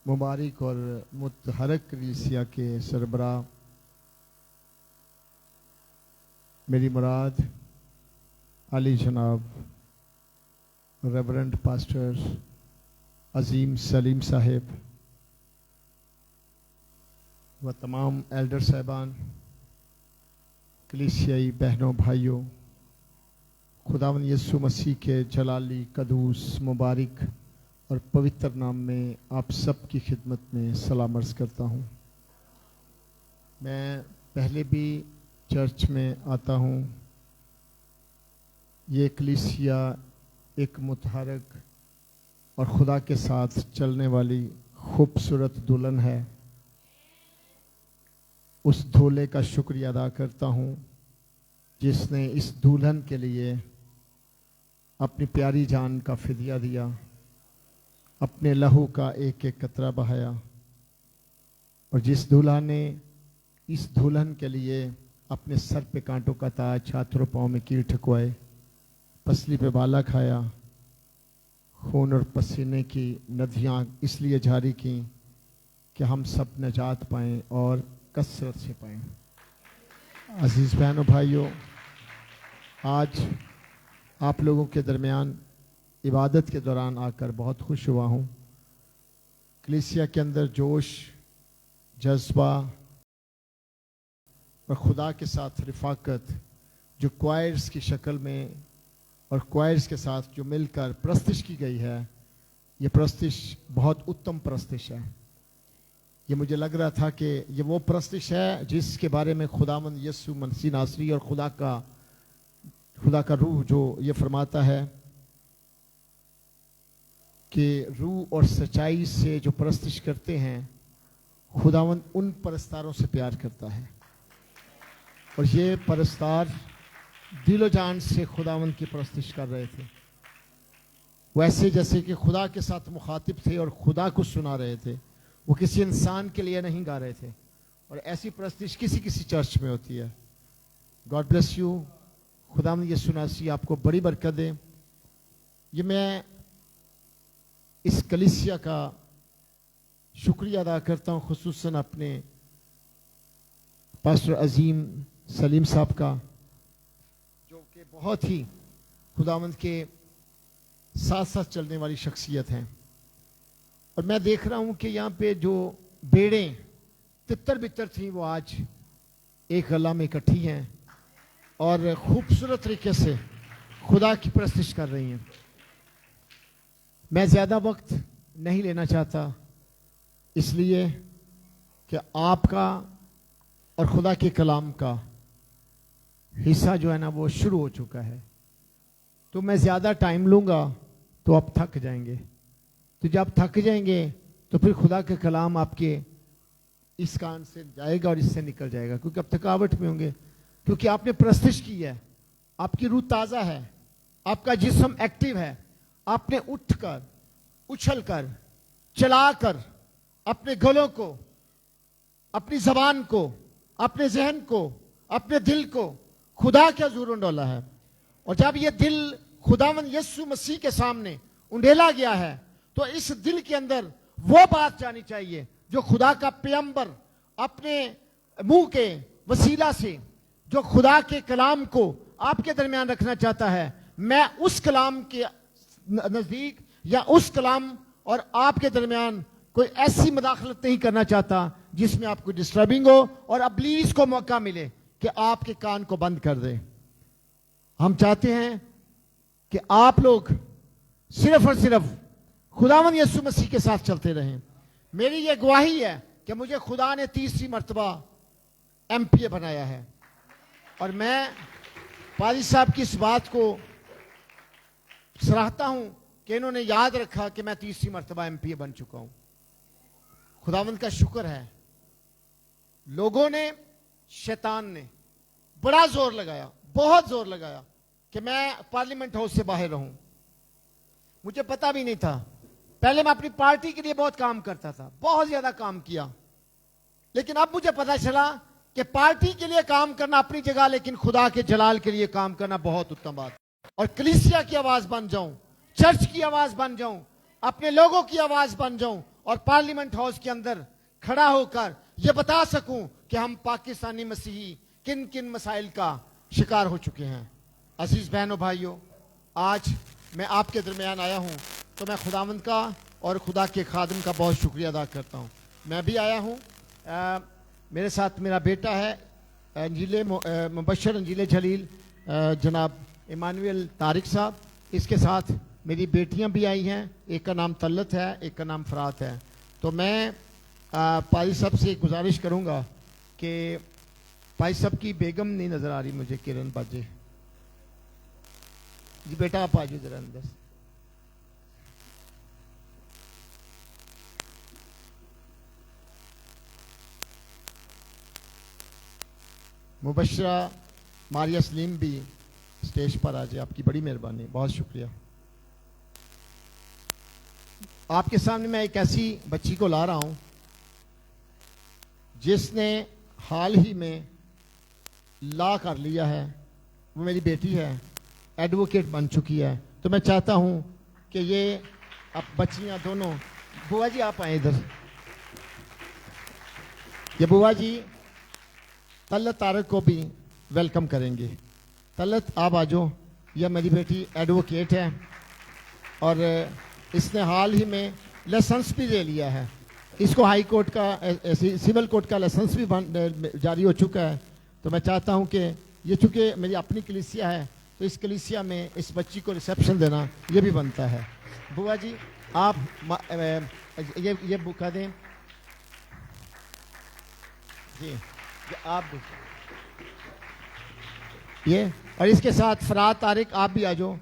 मुबारक और मुतहरक कलीसिया के सरबरा मेरी मुराद अली जनाब रेवरेंड पास्टर अजीम सलीम साहिब व तमाम एल्डर साहिबान, कलीसियाई बहनों भाइयों, खुदावंद यीशु मसीह के जलाली कदूस मुबारक और पवित्र नाम में आप सब की खिदमत में सलाम अर्ज़ करता हूँ। मैं पहले भी चर्च में आता हूँ। ये कलीसिया एक मुतहरक और खुदा के साथ चलने वाली खूबसूरत दुल्हन है। उस दूल्हे का शुक्रिया अदा करता हूँ जिसने इस दुल्हन के लिए अपनी प्यारी जान का फिदिया दिया, अपने लहू का एक एक कतरा बहाया, और जिस दूल्हा ने इस दुल्हन के लिए अपने सर पे कांटों का ताज, हाथों पाँव में कील ठुकवाए, पसली पे बाला खाया, खून और पसीने की नदियाँ इसलिए जारी की कि हम सब नजात पाएं और कसरत से पाएं। अजीज बहनों भाइयों, आज आप लोगों के दरमियान इबादत के दौरान आकर बहुत खुश हुआ हूँ। कलीसिया के अंदर जोश, जज्बा और खुदा के साथ रिफाकत जो क्वायर्स की शक्ल में और क्वायर्स के साथ जो मिलकर प्रस्तिश की गई है, ये प्रस्तिश बहुत उत्तम प्रस्तिश है। ये मुझे लग रहा था कि ये वो प्रस्तिश है जिसके बारे में खुदावंद यीशु मसीह नासरी और खुदा का रूह जो ये फरमाता है कि रूह और सच्चाई से जो परस्तिश करते हैं, खुदावंद उन परस्तारों से प्यार करता है। और ये परस्तार दिलो जान से खुदावंद की परस्तिश कर रहे थे, वैसे जैसे कि खुदा के साथ मुखातिब थे और खुदा को सुना रहे थे। वो किसी इंसान के लिए नहीं गा रहे थे। और ऐसी परस्तिश किसी किसी चर्च में होती है। God bless you. खुदावंद यीशु मसीह आपको बड़ी बरकत दे। ये मैं इस कलीसिया का शुक्रिया अदा करता हूँ, खुसूसन अपने पास्टर अजीम सलीम साहब का, जो कि बहुत ही खुदावंद के साथ साथ चलने वाली शख्सियत हैं। और मैं देख रहा हूँ कि यहाँ पे जो बेड़ें तितर बितर थी वो आज एक गला में इकट्ठी हैं और खूबसूरत तरीके से खुदा की परस्तिश कर रही हैं। मैं ज़्यादा वक्त नहीं लेना चाहता, इसलिए कि आपका और खुदा के कलाम का हिस्सा जो है ना वो शुरू हो चुका है। तो मैं ज़्यादा टाइम लूँगा तो आप थक जाएंगे। तो जब थक जाएंगे तो फिर खुदा का कलाम आपके इस कान से जाएगा और इससे निकल जाएगा, क्योंकि आप थकावट में होंगे, क्योंकि आपने परस्तिश की है, आपकी रूह ताज़ा है, आपका जिस्म एक्टिव है। आपने उठकर, उछलकर, चलाकर अपने गलों को, अपनी जबान को, अपने जहन को, अपने दिल को खुदा के हुजूर उंडेला है। और जब ये दिल खुदावंद यीशु मसीह के सामने उंडेला गया है तो इस दिल के अंदर वो बात जानी चाहिए जो खुदा का पैगंबर अपने मुंह के वसीला से जो खुदा के कलाम को आपके दरमियान रखना चाहता है। मैं उस कलाम के नजदीक या उस कलाम और आपके दरमियान कोई ऐसी मदाखलत नहीं करना चाहता जिसमें आपको डिस्टर्बिंग हो और इब्लीस को मौका मिले कि आपके कान को बंद कर दे। हम चाहते हैं कि आप लोग सिर्फ और सिर्फ खुदावंद यीशु मसीह के साथ चलते रहें। मेरी ये गवाही है कि मुझे खुदा ने तीसरी मर्तबा एमपीए बनाया है और मैं पादी साहब की इस बात को सराहता हूं कि इन्होंने याद रखा कि मैं तीसरी मर्तबा एमपीए बन चुका हूं। खुदावंद का शुक्र है। लोगों ने, शैतान ने बड़ा जोर लगाया, बहुत जोर लगाया कि मैं पार्लियामेंट हाउस से बाहर रहूं। मुझे पता भी नहीं था। पहले मैं अपनी पार्टी के लिए बहुत काम करता था, बहुत ज्यादा काम किया, लेकिन अब मुझे पता चला कि पार्टी के लिए काम करना अपनी जगह, लेकिन खुदा के जलाल के लिए काम करना बहुत उत्तम बात। और कलीसिया की आवाज बन जाऊं, चर्च की आवाज बन जाऊं, अपने लोगों की आवाज बन जाऊं और पार्लियामेंट हाउस के अंदर खड़ा होकर यह बता सकूं कि हम पाकिस्तानी मसीही किन किन मसाइल का शिकार हो चुके हैं। अजीज बहनों भाइयों, आज मैं आपके दरमियान आया हूं तो मैं खुदावंद का और खुदा के खादिम का बहुत शुक्रिया अदा करता हूं। मैं भी आया हूं, मेरे साथ मेरा बेटा है मुबशर अंजीले जलील, जनाब इमानुएल तारिक साहब, इसके साथ मेरी बेटियां भी आई हैं, एक का नाम तल्लत है, एक का नाम फरात है। तो मैं पाई साहब से गुजारिश करूंगा कि पाई साहब की बेगम नहीं नजर आ रही मुझे, किरण बाजे जी, बेटा आप आ जाओ जरा अंदर। मुबशरा मारिया सलीम भी स्टेज पर आ जाए, आपकी बड़ी मेहरबानी, बहुत शुक्रिया। आपके सामने मैं एक ऐसी बच्ची को ला रहा हूं जिसने हाल ही में लॉ कर लिया है। वो मेरी बेटी है, एडवोकेट बन चुकी है। तो मैं चाहता हूं कि ये अब बच्चियां दोनों, बुआ जी आप आए इधर, ये बुआ जी तल्लत तारक को भी वेलकम करेंगे। तल्लत आप आ जाओ, यह मेरी बेटी एडवोकेट है और इसने हाल ही में लाइसेंस भी ले लिया है। इसको हाई कोर्ट का सिविल कोर्ट का लाइसेंस भी जारी हो चुका है। तो मैं चाहता हूं कि ये चूंकि मेरी अपनी कलीसिया है तो इस कलीसिया में इस बच्ची को रिसेप्शन देना ये भी बनता है। बुआ जी आप ये बुका दें जी, आप ये, और इसके साथ फरात तारिक आप भी आ जाओ।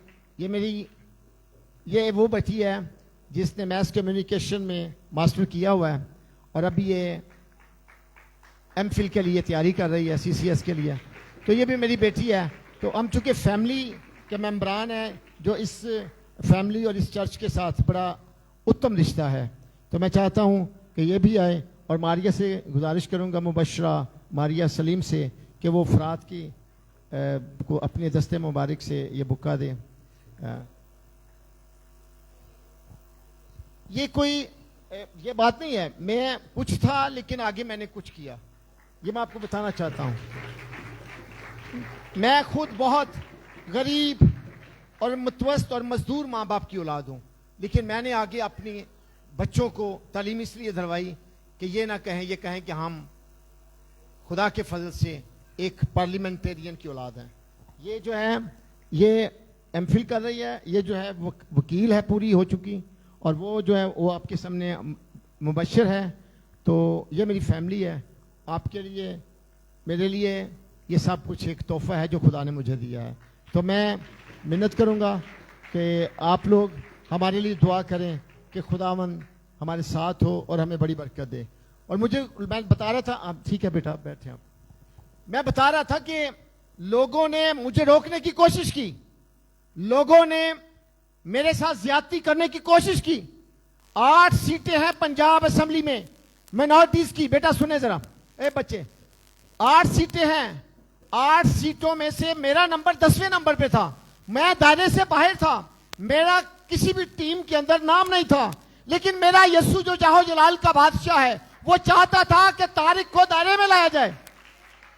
ये वो बच्ची है जिसने मैस कम्युनिकेशन में मास्टर किया हुआ है और अभी ये एमफिल के लिए तैयारी कर रही है, सीसीएस के लिए। तो ये भी मेरी बेटी है। तो हम चूंकि फैमिली के मेंबरान हैं, जो इस फैमिली और इस चर्च के साथ बड़ा उत्तम रिश्ता है, तो मैं चाहता हूं कि ये भी आए। और मारिया से गुजारिश करूंगा, मुबशरा मारिया सलीम से, कि वो फरात की को अपने दस्ते मुबारक से ये बुक्का दें। ये कोई ये बात नहीं है, मैं कुछ था लेकिन आगे मैंने कुछ किया, ये मैं आपको बताना चाहता हूं। मैं खुद बहुत गरीब और मुतवस्त और मजदूर माँ बाप की औलाद हूं, लेकिन मैंने आगे अपने बच्चों को तालीम इसलिए दिलवाई कि ये ना कहें, ये कहें कि हम खुदा के फजल से एक पार्लियामेंटेरियन की औलाद हैं। ये जो है ये एमफिल कर रही है, ये जो है वकील है, पूरी हो चुकी, और वो जो है वो आपके सामने मुबशर है। तो ये मेरी फैमिली है। आपके लिए, मेरे लिए ये सब कुछ एक तोहफा है जो खुदा ने मुझे दिया है। तो मैं मिन्नत करूंगा कि आप लोग हमारे लिए दुआ करें कि खुदावन हमारे साथ हो और हमें बड़ी बरकत दे। और मैं बता रहा था, आप ठीक है बेटा बैठे आप, मैं बता रहा था कि लोगों ने मुझे रोकने की कोशिश की, लोगों ने मेरे साथ ज्यादती करने की कोशिश की। 8 सीटें हैं पंजाब असेंबली में माइनॉरिटीज की, बेटा सुने जरा, ए बच्चे, 8 सीटें हैं। 8 सीटों में से मेरा नंबर 10वें नंबर पे था। मैं दायरे से बाहर था, मेरा किसी भी टीम के अंदर नाम नहीं था, लेकिन मेरा यस्सु जो जाहो जलाल का बादशाह है, वो चाहता था कि तारिक को दायरे में लाया जाए।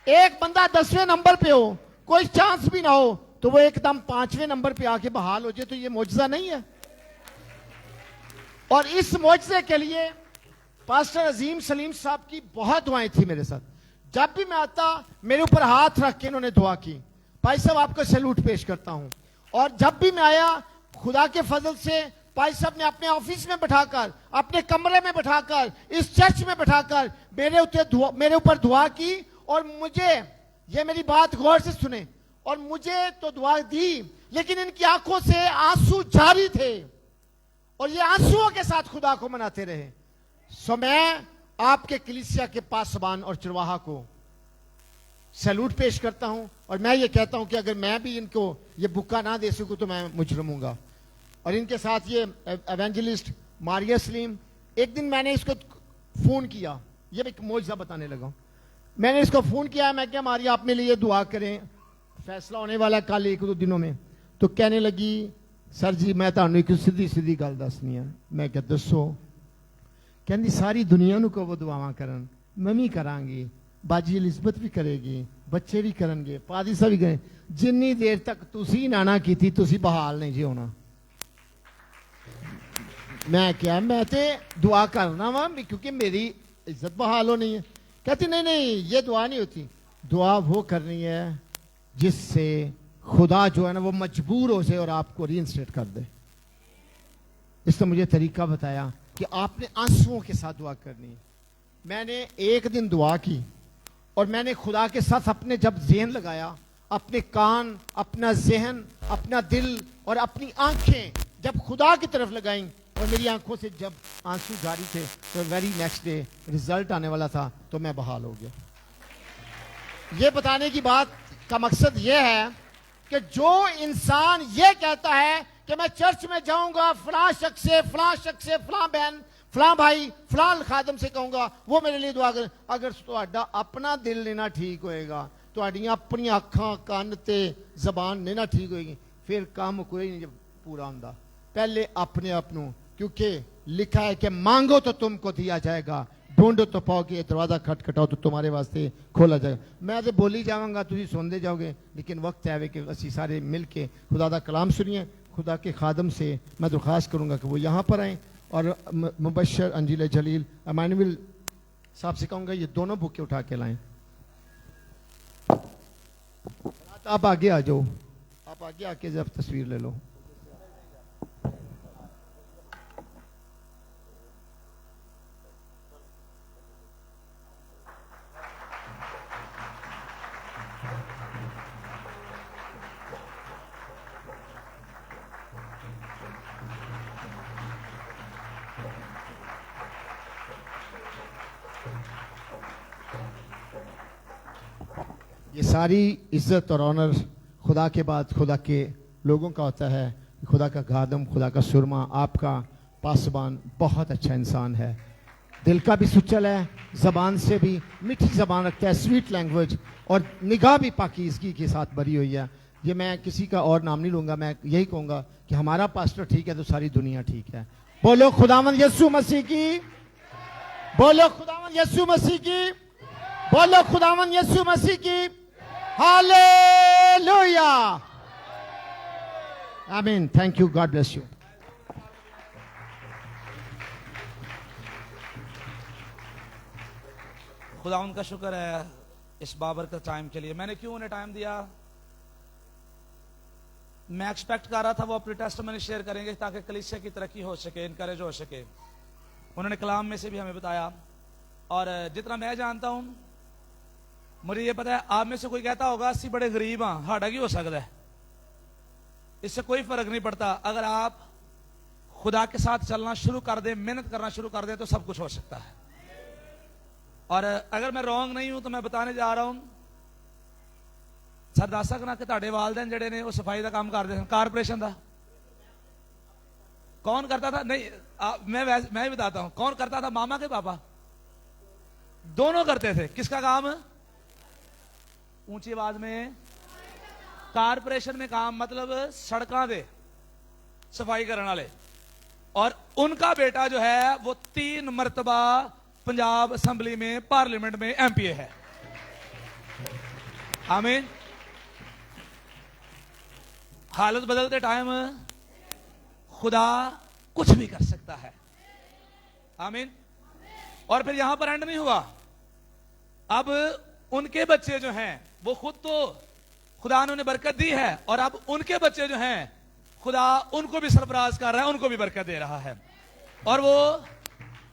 एक बंदा 10वें नंबर पे हो, कोई चांस भी ना हो, तो वो एकदम 5वें नंबर पे आके बहाल हो जाए, तो ये मौजज़ा नहीं है। और इस मौजज़े के लिए पास्टर अजीम सलीम साहब की बहुत दुआएं थी मेरे साथ। जब भी मैं आता, मेरे ऊपर हाथ रख के इन्होंने दुआ की। भाई साहब आपको सैल्यूट पेश करता हूं। और जब भी मैं आया, खुदा के फजल से भाई साहब ने अपने ऑफिस में बैठाकर, अपने कमरे में बैठाकर, इस चर्च में बैठाकर मेरे ऊपर दुआ की। और मुझे, ये मेरी बात गौर से सुने, और मुझे तो दुआ दी, लेकिन इनकी आंखों से आंसू जारी थे और ये आंसुओं के साथ खुदा को मनाते रहे। सो मैं आपके कलीसिया के पासबान और चरवाहा को सैल्यूट पेश करता हूं। और मैं ये कहता हूं कि अगर मैं भी इनको ये बुक्का ना दे सकूं तो मैं मुजरम हूंगा। और इनके साथ ये एवेंजलिस्ट मारिया सलीम, एक दिन मैंने इसको फोन किया, ये एक मौजज़ा बताने लगा। मैंने इसको फोन किया, मैं क्या मारिया अपने लिए दुआ करें, फैसला होने वाला कल 1-2 दिनों में। तो कहने लगी, सर जी मैं तो एक सीधी सीधी गल दसनी है। मैं क्या दसो? कहती सारी दुनिया ਨੂੰ ਕਹੋ ਦੁਆਵਾਂ ਕਰਨ ਮੈਂ ਵੀ ਕਰਾਂਗੀ ਬਾਜੀ ਐਲਿਜ਼ਬeth ਵੀ ਕਰੇਗੀ ਬੱਚੇ ਵੀ ਕਰਨਗੇ ਪਾਦੀ ਸਾਹਿਬ ਵੀ ਕਰੇ ਜਿੰਨੀ ਦੇਰ ਤੱਕ ਤੁਸੀਂ ਨਾ ਨਾ ਕੀਤੀ ਤੁਸੀਂ ਬਹਾਲ ਨਹੀਂ ਜੀ ਹੋਣਾ मैं क्या मैं तो दुआ करना वा क्योंकि मेरी इज्जत बहाल होनी है कहती नहीं नहीं ये दुआ नहीं होती दुआ वो करनी है जिससे खुदा जो है ना वो मजबूर हो जाए और आपको रीइंस्टेट कर दे इसने मुझे तरीका बताया कि आपने आंसुओं के साथ दुआ करनी है मैंने एक दिन दुआ की और मैंने खुदा के साथ अपने जब ज़हन लगाया अपने कान अपना जहन अपना दिल और अपनी आंखें जब खुदा की तरफ लगाई और मेरी आंखों से जब आंसू जारी थे तो वेरी नेक्स्ट डे रिजल्ट आने वाला था तो मैं बहाल हो गया ये बताने की बात का मकसद ये है कि जो इंसान ये कहता है कि मैं चर्च में जाऊंगा फलां शख्स से फलां बहन फलां भाई फलां खादम से कहूंगा वो मेरे लिए दुआ करे अगर तुहाडा अपना दिल नहीं ना ठीक होएगा तुहाडियां अपनी अखां कान ते जबान नहीं ना ठीक होएगी फिर काम कोई नहीं पूरा होंदा पहले अपने आप नूं क्योंकि लिखा है कि मांगो तो तुमको दिया जाएगा ढूंढो तो पाओगे दरवाजा खटखटाओ तो तुम्हारे वास्ते खोला जाएगा मैं तो बोली जाऊंगा तुम सुनते जाओगे लेकिन वक्त है कि असी सारे मिल के खुदा का कलाम सुनिए खुदा के खादम से मैं दरख्वास्त करूंगा कि वो यहाँ पर आए और मुबशर अंजिल जलील अमानुएल साहब से कहूंगा ये दोनों बुकें उठा के लाएं आप आगे आ जाओ आप आगे आके जब तस्वीर ले लो ये सारी इज्जत और ऑनर खुदा के बाद खुदा के लोगों का होता है खुदा का खादम खुदा का सुरमा आपका पासबान बहुत अच्छा इंसान है दिल का भी सुचल है ज़बान से भी मीठी ज़बान रखता है स्वीट लैंग्वेज और निगाह भी पाकीज़गी के साथ भरी हुई है ये मैं किसी का और नाम नहीं लूँगा मैं यही कहूँगा कि हमारा पास्टर ठीक है तो सारी दुनिया ठीक है बोलो खुदावंद यीशु मसीह की बोलो खुदावंद यीशु मसीह की बोलो खुदावंद यीशु मसीह की हालेलुया आमीन thank you God bless you खुदा उनका शुक्र है इस बाबरकत टाइम के लिए मैंने क्यों उन्हें टाइम दिया मैं एक्सपेक्ट कर रहा था वो अपने टेस्टिमनी शेयर करेंगे ताकि कलीसिया की तरक्की हो सके इनकरेज हो सके उन्होंने कलाम में से भी हमें बताया और जितना मैं जानता हूं मुझे ये पता है आप में से कोई कहता होगा अस्सी बड़े गरीब हाँ साढ़ा की हो सकता है इससे कोई फर्क नहीं पड़ता अगर आप खुदा के साथ चलना शुरू कर दें मेहनत करना शुरू कर दें तो सब कुछ हो सकता है और अगर मैं रॉन्ग नहीं हूं तो मैं बताने जा रहा हूं सर दस सकना कि ਤੁਹਾਡੇ वालदैन ਜਿਹੜੇ ਨੇ ਉਹ सफाई का काम करते हैं कारपोरेशन का कौन करता था नहीं मैं ही बताता हूं कौन करता था मामा के पापा दोनों करते थे किसका काम ऊंची आवाज में कारपोरेशन में काम मतलब सड़कों दे सफाई करने वाले और उनका बेटा जो है वो 3 मरतबा पंजाब असेंबली में पार्लियामेंट में एमपीए है आमीन हालत बदलते टाइम खुदा कुछ भी कर सकता है आमीन और फिर यहां पर एंड नहीं हुआ अब उनके बच्चे जो हैं वो खुद तो खुदा ने उन्हें बरकत दी है और अब उनके बच्चे जो हैं खुदा उनको भी सरफराज कर रहा है उनको भी बरकत दे रहा है और वो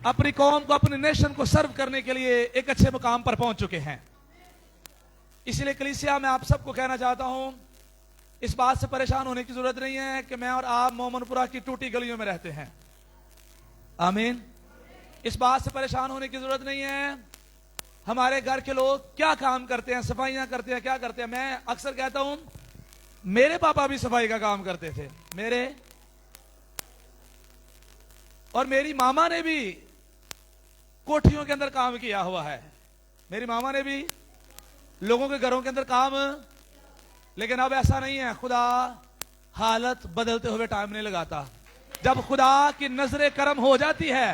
अपनी कौम को अपने नेशन को सर्व करने के लिए एक अच्छे मुकाम पर पहुंच चुके हैं इसलिए कलीसिया मैं आप सबको कहना चाहता हूं इस बात से परेशान होने की जरूरत नहीं है कि मैं और आप मोमनपुरा की टूटी गलियों में रहते हैं आमीन इस बात से परेशान होने की जरूरत नहीं है हमारे घर के लोग क्या काम करते हैं सफाइयां करते हैं क्या करते हैं मैं अक्सर कहता हूं मेरे पापा भी सफाई का काम करते थे मेरे और मेरी मामा ने भी कोठियों के अंदर काम किया हुआ है मेरी मामा ने भी लोगों के घरों के अंदर काम लेकिन अब ऐसा नहीं है खुदा हालत बदलते हुए टाइम नहीं लगाता जब खुदा की नजरे करम हो जाती है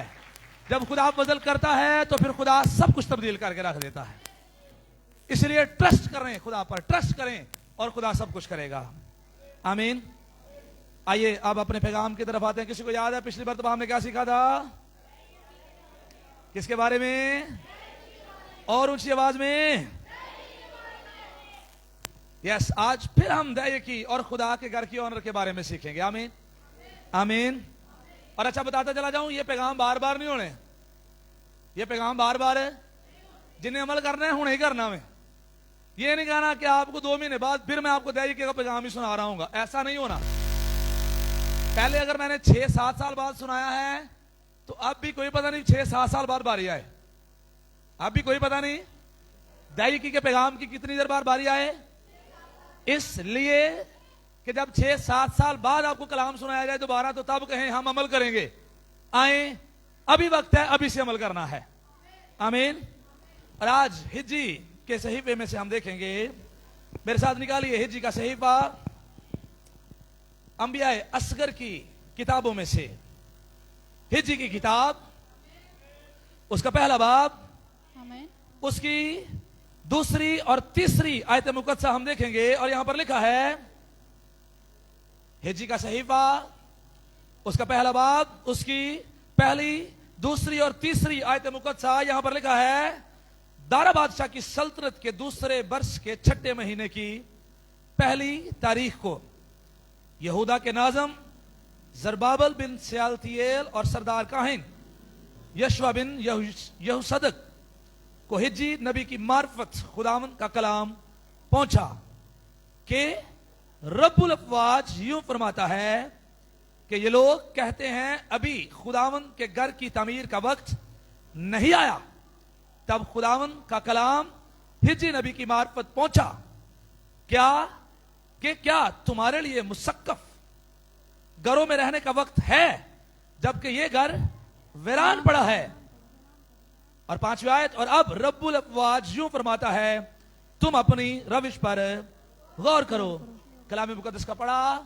जब खुदा बदल करता है तो फिर खुदा सब कुछ तब्दील करके रख देता है। इसलिए ट्रस्ट करें, खुदा पर ट्रस्ट करें और खुदा सब कुछ करेगा। आमीन। आइए अब अपने पैगाम की तरफ आते हैं। किसी को याद है पिछली बार तो हमने क्या सीखा था? किसके बारे में? और ऊंची आवाज में यस। आज फिर हम दैय की और खुदा के घर की ऑनर के बारे में सीखेंगे। आमीन आमीन। और अच्छा बताता चला जाऊं, ये पैगाम बार बार नहीं होने, ये पैगाम बार बार है। जिन्हें अमल करना है हुणे ही करना है। ये नहीं कहना कि आपको 2 महीने बाद फिर मैं आपको दैय का पैगाम ही सुना रहा हूं, ऐसा नहीं होना। पहले अगर मैंने 6-7 साल बाद सुनाया है तो अब भी कोई पता नहीं 6-7 साल बाद बारी आए, अब भी कोई पता नहीं दैय के पैगाम की कितनी देर बाद बारी आए। इसलिए कि जब 6-7 साल बाद आपको कलाम सुनाया जाए दोबारा तो तब कहें हम अमल करेंगे। आए, अभी वक्त है, अभी से अमल करना है। आमीन। और आज हिज्जी के सहीफे में से हम देखेंगे, मेरे साथ निकालिए हिज्जी का सहीफा, अंबियाए असगर की किताबों में से हिज्जी की किताब, उसका पहला बाब, उसकी 2री और 3री आयत मुकद्दसा हम देखेंगे। और यहां पर लिखा है हिज्जी का सहीफा, उसका पहला बाब, उसकी 1, 2 और 3 आयत मुकद्दसा। यहां पर लिखा है दारा बादशाह की सल्तनत के 2 वर्ष के 6ठे महीने की 1 तारीख को यहूदा के नाज़म जरबाबल बिन सयालतिएल और सरदार काहिन यशवा बिन यहूसदक को हिज्जी नबी की मार्फत खुदावंद का कलाम पहुंचा कि रब्बुल अफ़वाज यूं फरमाता है कि ये लोग कहते हैं अभी खुदावंद के घर की तामीर का वक्त नहीं आया। तब खुदावंद का कलाम हिज्जी नबी की मार्फत पहुंचा क्या तुम्हारे लिए मुसक्कफ घरों में रहने का वक्त है जबकि ये घर वीरान पड़ा है। और 5वीं आयत, और अब रब्बुल अफ़वाज यूं फरमाता है तुम अपनी रविश पर गौर करो। कलाम मुकद्दस का पढ़ा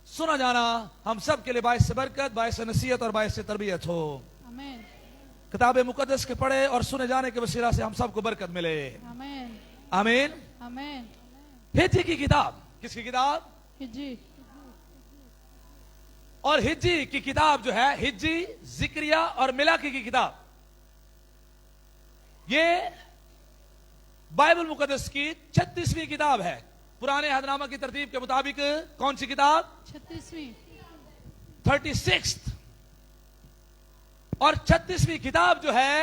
सुना जाना हम सब के लिए बाइस से बरकत, बाइस से नसीहत और बाइस से तरबियत हो। आमीन। किताब मुकद्दस के पढ़े और सुने जाने के वसीला से हम सबको बरकत मिले। आमीन आमीन आमीन। हिज्जी की किताब, किसकी किताब? हिज्जी। और हिज्जी की किताब जो है, हिज्जी, जिक्रिया और मिलाकी की किताब, ये बाइबल मुकद्दस की 36वीं किताब है। पुराने अहदनामा की तरतीब के मुताबिक कौन सी किताब? 36वीं, 36th। और 36वीं किताब जो है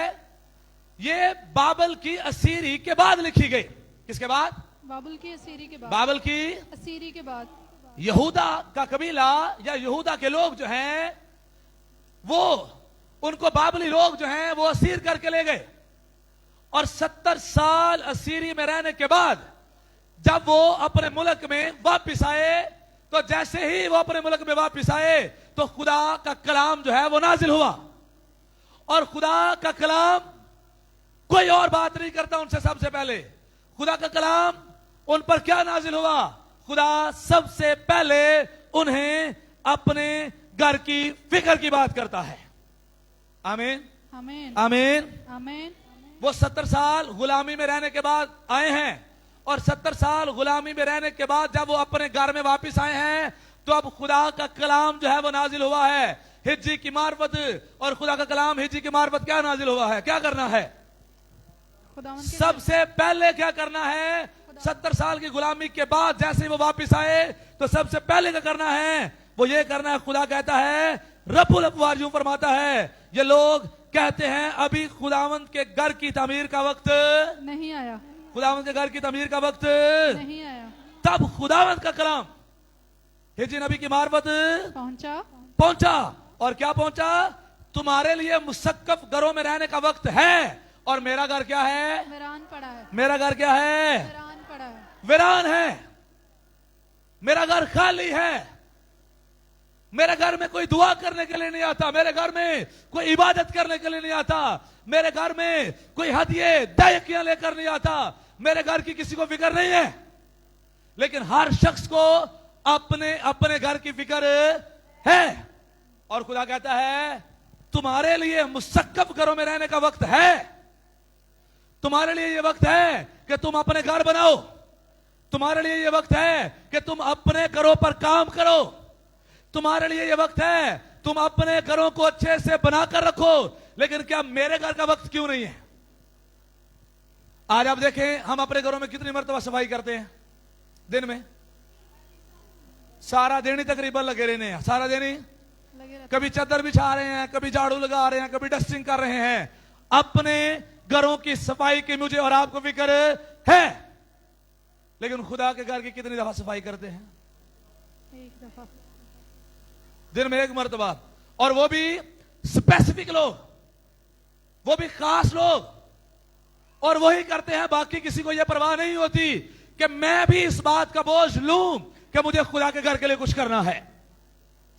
ये बाबल की असीरी के बाद लिखी गई। किसके बाद? बाबल की असीरी के बाद। बाबल की असीरी के बाद यहूदा का कबीला या यहूदा के लोग जो हैं वो, उनको बाबली लोग जो हैं वो असीर करके ले गए। और 70 साल असीरी में रहने के बाद जब वो अपने मुल्क में वापिस आए तो जैसे ही वो अपने मुल्क में वापिस आए तो खुदा का कलाम जो है वो नाजिल हुआ। और खुदा का कलाम कोई और बात नहीं करता उनसे। सबसे पहले खुदा का कलाम उन पर क्या नाजिल हुआ? खुदा सबसे पहले उन्हें अपने घर की फिक्र की बात करता है। आमीन आमीन आमीन आमीन। वो 70 साल गुलामी में रहने के बाद आए हैं और 70 साल गुलामी में रहने के बाद जब वो अपने घर में वापस आए हैं तो अब खुदा का कलाम जो है वो नाजिल हुआ है हिज्जी की मार्फत। और खुदा का कलाम हिज्जी की मार्फत क्या नाजिल हुआ है? क्या करना है? सबसे पहले क्या करना है? 70 साल की गुलामी के बाद जैसे ही वो वापस आए तो सबसे पहले क्या करना है? वो ये करना है, खुदा कहता है, रब्बुल अफ़वाज यूं फरमाता है, ये लोग कहते हैं अभी खुदावंद के घर की तामीर का वक्त नहीं आया। खुदावंद के घर की तामीर का वक्त नहीं आया। तब खुदावंद का कलाम हिज्जी नबी की मार्फत पहुंचा। और क्या पहुंचा? तुम्हारे लिए मुसक्कफ घरों में रहने का वक्त है और मेरा घर क्या है? वीरान पड़ा है। मेरा घर क्या है? वीरान पड़ा है। वीरान है। मेरा घर खाली है। मेरे घर में कोई दुआ करने के लिए नहीं आता। मेरे घर में कोई इबादत करने के लिए नहीं आता। मेरे घर में कोई हदिये दायकियां लेकर नहीं आता। मेरे घर की किसी को फिक्र नहीं है। लेकिन हर शख्स को अपने अपने घर की फिक्र है। और खुदा कहता है तुम्हारे लिए मुसक्कफ घरों में रहने का वक्त है। तुम्हारे लिए यह वक्त है कि तुम अपने घर बनाओ। तुम्हारे लिए यह वक्त है कि तुम अपने घरों पर काम करो। तुम्हारे लिए यह वक्त है तुम अपने घरों को अच्छे से बनाकर रखो। लेकिन क्या मेरे घर का वक्त क्यों नहीं है? आज आप देखें हम अपने घरों में कितनी मर्तबा सफाई करते हैं दिन में? सारा दिन ही तकरीबन लगे रहने हैं, सारा दिन ही लगे रहते कभी चादर बिछा रहे हैं, कभी झाड़ू लगा रहे हैं, कभी डस्टिंग कर रहे हैं। अपने घरों की सफाई की मुझे और आपको फिक्र है, लेकिन खुदा के घर की कितनी दफा सफाई करते हैं? एक दफा दिन में एक मर्तबा, और वो भी स्पेसिफिक लोग, वो भी खास लोग, और वही करते हैं। बाकी किसी को यह परवाह नहीं होती कि मैं भी इस बात का बोझ लूं कि मुझे खुदा के घर के लिए कुछ करना है।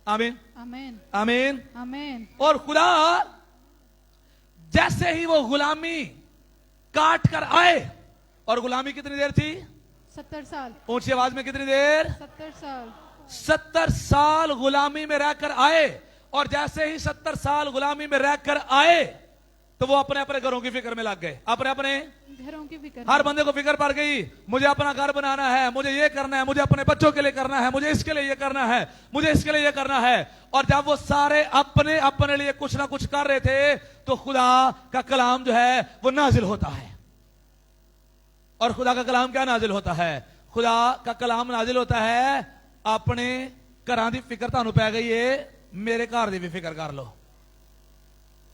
आमीन आमीन आमीन। आमीन। और खुदा जैसे ही वो गुलामी काट कर आए, और गुलामी कितनी देर थी? 70 साल। ऊंची आवाज में कितनी देर? 70 साल। 70 साल गुलामी में रहकर आए, और जैसे ही 70 साल गुलामी में रहकर आए तो वो अपने अपने घरों की फिक्र में लग गए। अपने अपने घरों की फिक्र। हर बंदे को फिक्र पड़ गई, मुझे अपना घर बनाना है, मुझे ये करना है, मुझे अपने बच्चों के लिए करना है, मुझे इसके लिए ये करना है, मुझे इसके लिए ये करना है। और जब वो सारे अपने अपने लिए कुछ ना कुछ कर रहे थे तो खुदा का कलाम जो है वो नाजिल होता है। और खुदा का कलाम क्या नाजिल होता है? खुदा का कलाम नाजिल होता है, अपने घरां दी फिक्र तुहानू पै गई है, मेरे घर दी भी फिक्र कर लो।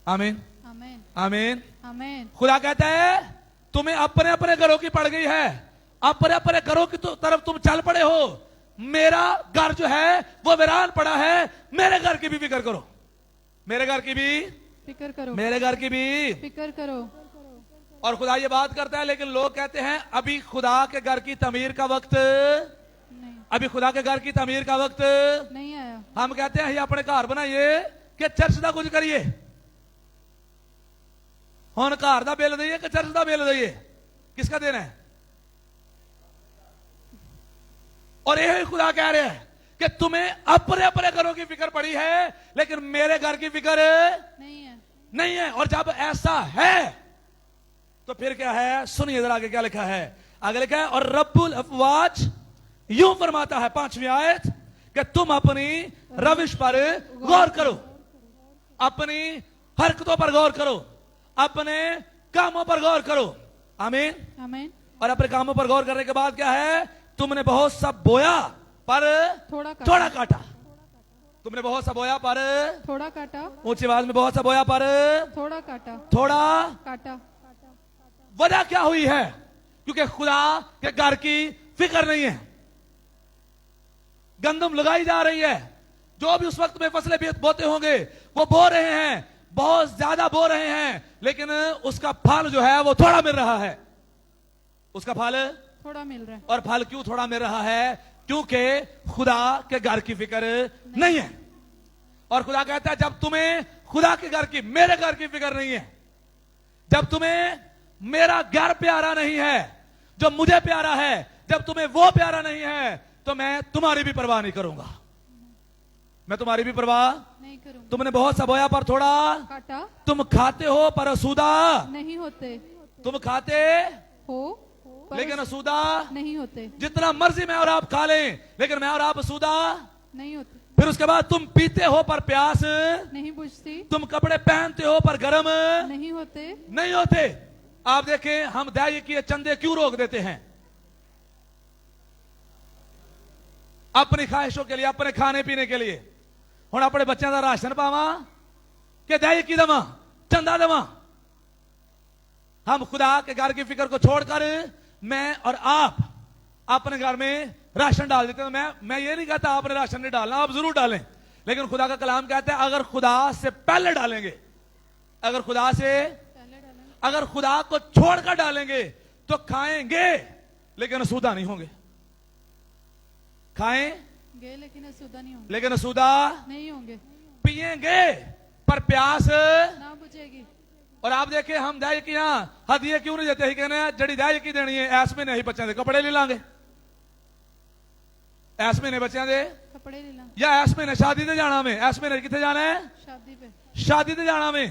आमीन आमीन आमीन आमीन। खुदा कहता है तुम्हें अपने अपने घरों की पड़ गई है, अपने अपने घरों की तरफ तुम चल पड़े हो। मेरा घर जो है वो वीरान पड़ा है, मेरे घर की भी फिक्र करो, मेरे घर की भी फिक्र करो, मेरे घर की भी। फिक्र करो। और खुदा ये बात करता है, लेकिन लोग कहते हैं अभी खुदा के घर की तमीर का वक्त नहीं अभी खुदा के घर की तमीर का वक्त नहीं आया। हम कहते हैं ये अपने घर बनाइए कि चर्च का कुछ करिए। हुण घर का बिल दईए कि चर्च का बिल दईए? किसका देना है? और यही खुदा कह रहे हैं कि तुम्हें अपने अपने घरों की फिक्र पड़ी है, लेकिन मेरे घर की फिक्र नहीं है। और जब ऐसा है तो फिर क्या है? सुनिए जरा आगे क्या लिखा है। आगे लिखा है, और रब्बुल अफवाज यूं फरमाता है, 5वीं आयत, कि तुम अपनी रविश पर गौर करो, अपनी हरकतों पर गौर करो, अपने कामों पर गौर करो। आमीन आमीन। और अपने कामों पर गौर करने के बाद क्या है? तुमने बहुत सा बोया पर थोड़ा काटा। तुमने बहुत सा बोया पर थोड़ा काटा। ऊंची आवाज में, बहुत सा बोया पर थोड़ा काटा। थोड़ा काटा। वजह क्या हुई है? क्योंकि खुदा के घर की फिक्र नहीं है। गंदम लगाई जा रही है, जो भी उस वक्त में फसलें बोते होंगे वो बो रहे हैं, बहुत ज्यादा बो रहे हैं, लेकिन उसका फल जो है वो थोड़ा मिल रहा है। उसका फल थोड़ा मिल रहा है। और फल क्यों थोड़ा मिल रहा है? क्योंकि खुदा के घर की फिक्र नहीं है। और खुदा कहता है जब तुम्हें खुदा के घर की, मेरे घर की फिक्र नहीं है, जब तुम्हें मेरा घर प्यारा नहीं है, जो मुझे प्यारा है, जब तुम्हें वो प्यारा नहीं है, तो मैं तुम्हारी भी परवाह नहीं करूंगा। मैं तुम्हारी भी परवाह नहीं करूंगा। तुमने बहुत सा बोया पर थोड़ा काटा। तुम खाते हो पर असूदा नहीं होते। तुम खाते हो लेकिन असूदा नहीं होते। जितना मर्जी मैं और आप खा लें, लेकिन मैं और आप असूदा नहीं होते। फिर उसके बाद तुम पीते हो पर प्यास नहीं बुझती। तुम कपड़े पहनते हो पर गर्म नहीं होते। नहीं होते। आप देखें हम दाई किए चंदे क्यों रोक देते हैं? अपनी ख्वाहिशों के लिए, अपने खाने पीने के लिए। हुण अपने बच्चों का राशन पावा कि दाई की दवा, चंदा दवा? हम खुदा के घर की फिक्र को छोड़कर मैं और आप अपने घर में राशन डाल देते हैं। मैं ये नहीं कहता आपने राशन नहीं डालना, आप जरूर डालें, लेकिन खुदा का कलाम कहता है अगर खुदा से पहले डालेंगे, अगर खुदा से अगर खुदा को छोड़कर डालेंगे तो खाएंगे लेकिन असूदा नहीं होंगे। खाएंगे लेकिन असूदा नहीं होंगे। लेकिन असूदा नहीं होंगे। पिएंगे पर प्यास ना बुझेगी। और आप देखें हम दाई की यहां हदिये क्यों नहीं देते? ही कहने हैं जड़ी दाई की देनी है, ऐस में नहीं बच्चे दे कपड़े ले लांगे, ऐस में नहीं बच्चे दे कपड़े ले लांगे, या ऐस में शादी ते जाना, में ऐस में कितने जाना है? शादी पे। शादी ते जाना में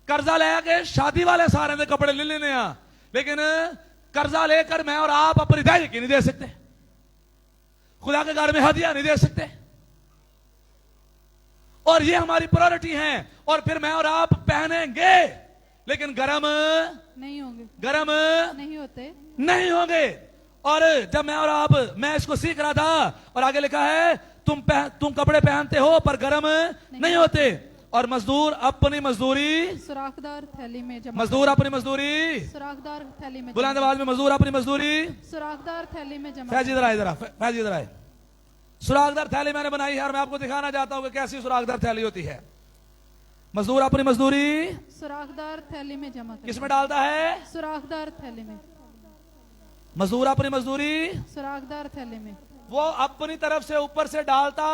कर्जा लेके शादी वाले सारे दे कपड़े ले लेने आ, लेकिन कर्जा लेकर मैं और आप अपनी दाई की नहीं दे सकते, खुदा के घर में हदिया नहीं दे सकते। और ये हमारी प्रायोरिटी है। और फिर मैं और आप पहनेंगे लेकिन गरम नहीं होंगे, गरम नहीं होते। नहीं होंगे। और जब मैं और आप, मैं इसको सीख रहा था और आगे लिखा है तुम कपड़े पहनते हो पर गरम नहीं होते। और मजदूर अपनी मजदूरी सुराखदार थैली में जमा, मजदूर अपनी मजदूरी सुराखदार थैली में बुलंद जमा, आवाज में मजदूर अपनी मजदूरी। सुराखदार थैली में जमा। फैज इधर आए, जरा फैज इधर आए। सुराखदार थैली मैंने बनाई है और मैं आपको दिखाना चाहता हूं कि कैसी सुराखदार थैली होती है। मजदूर अपनी मजदूरी सुराखदार थैली में जमा करता किसमें डालता है? सुराखदार थैली में। मजदूर अपनी मजदूरी सुराखदार थैली में वो अपनी तरफ से ऊपर से डालता,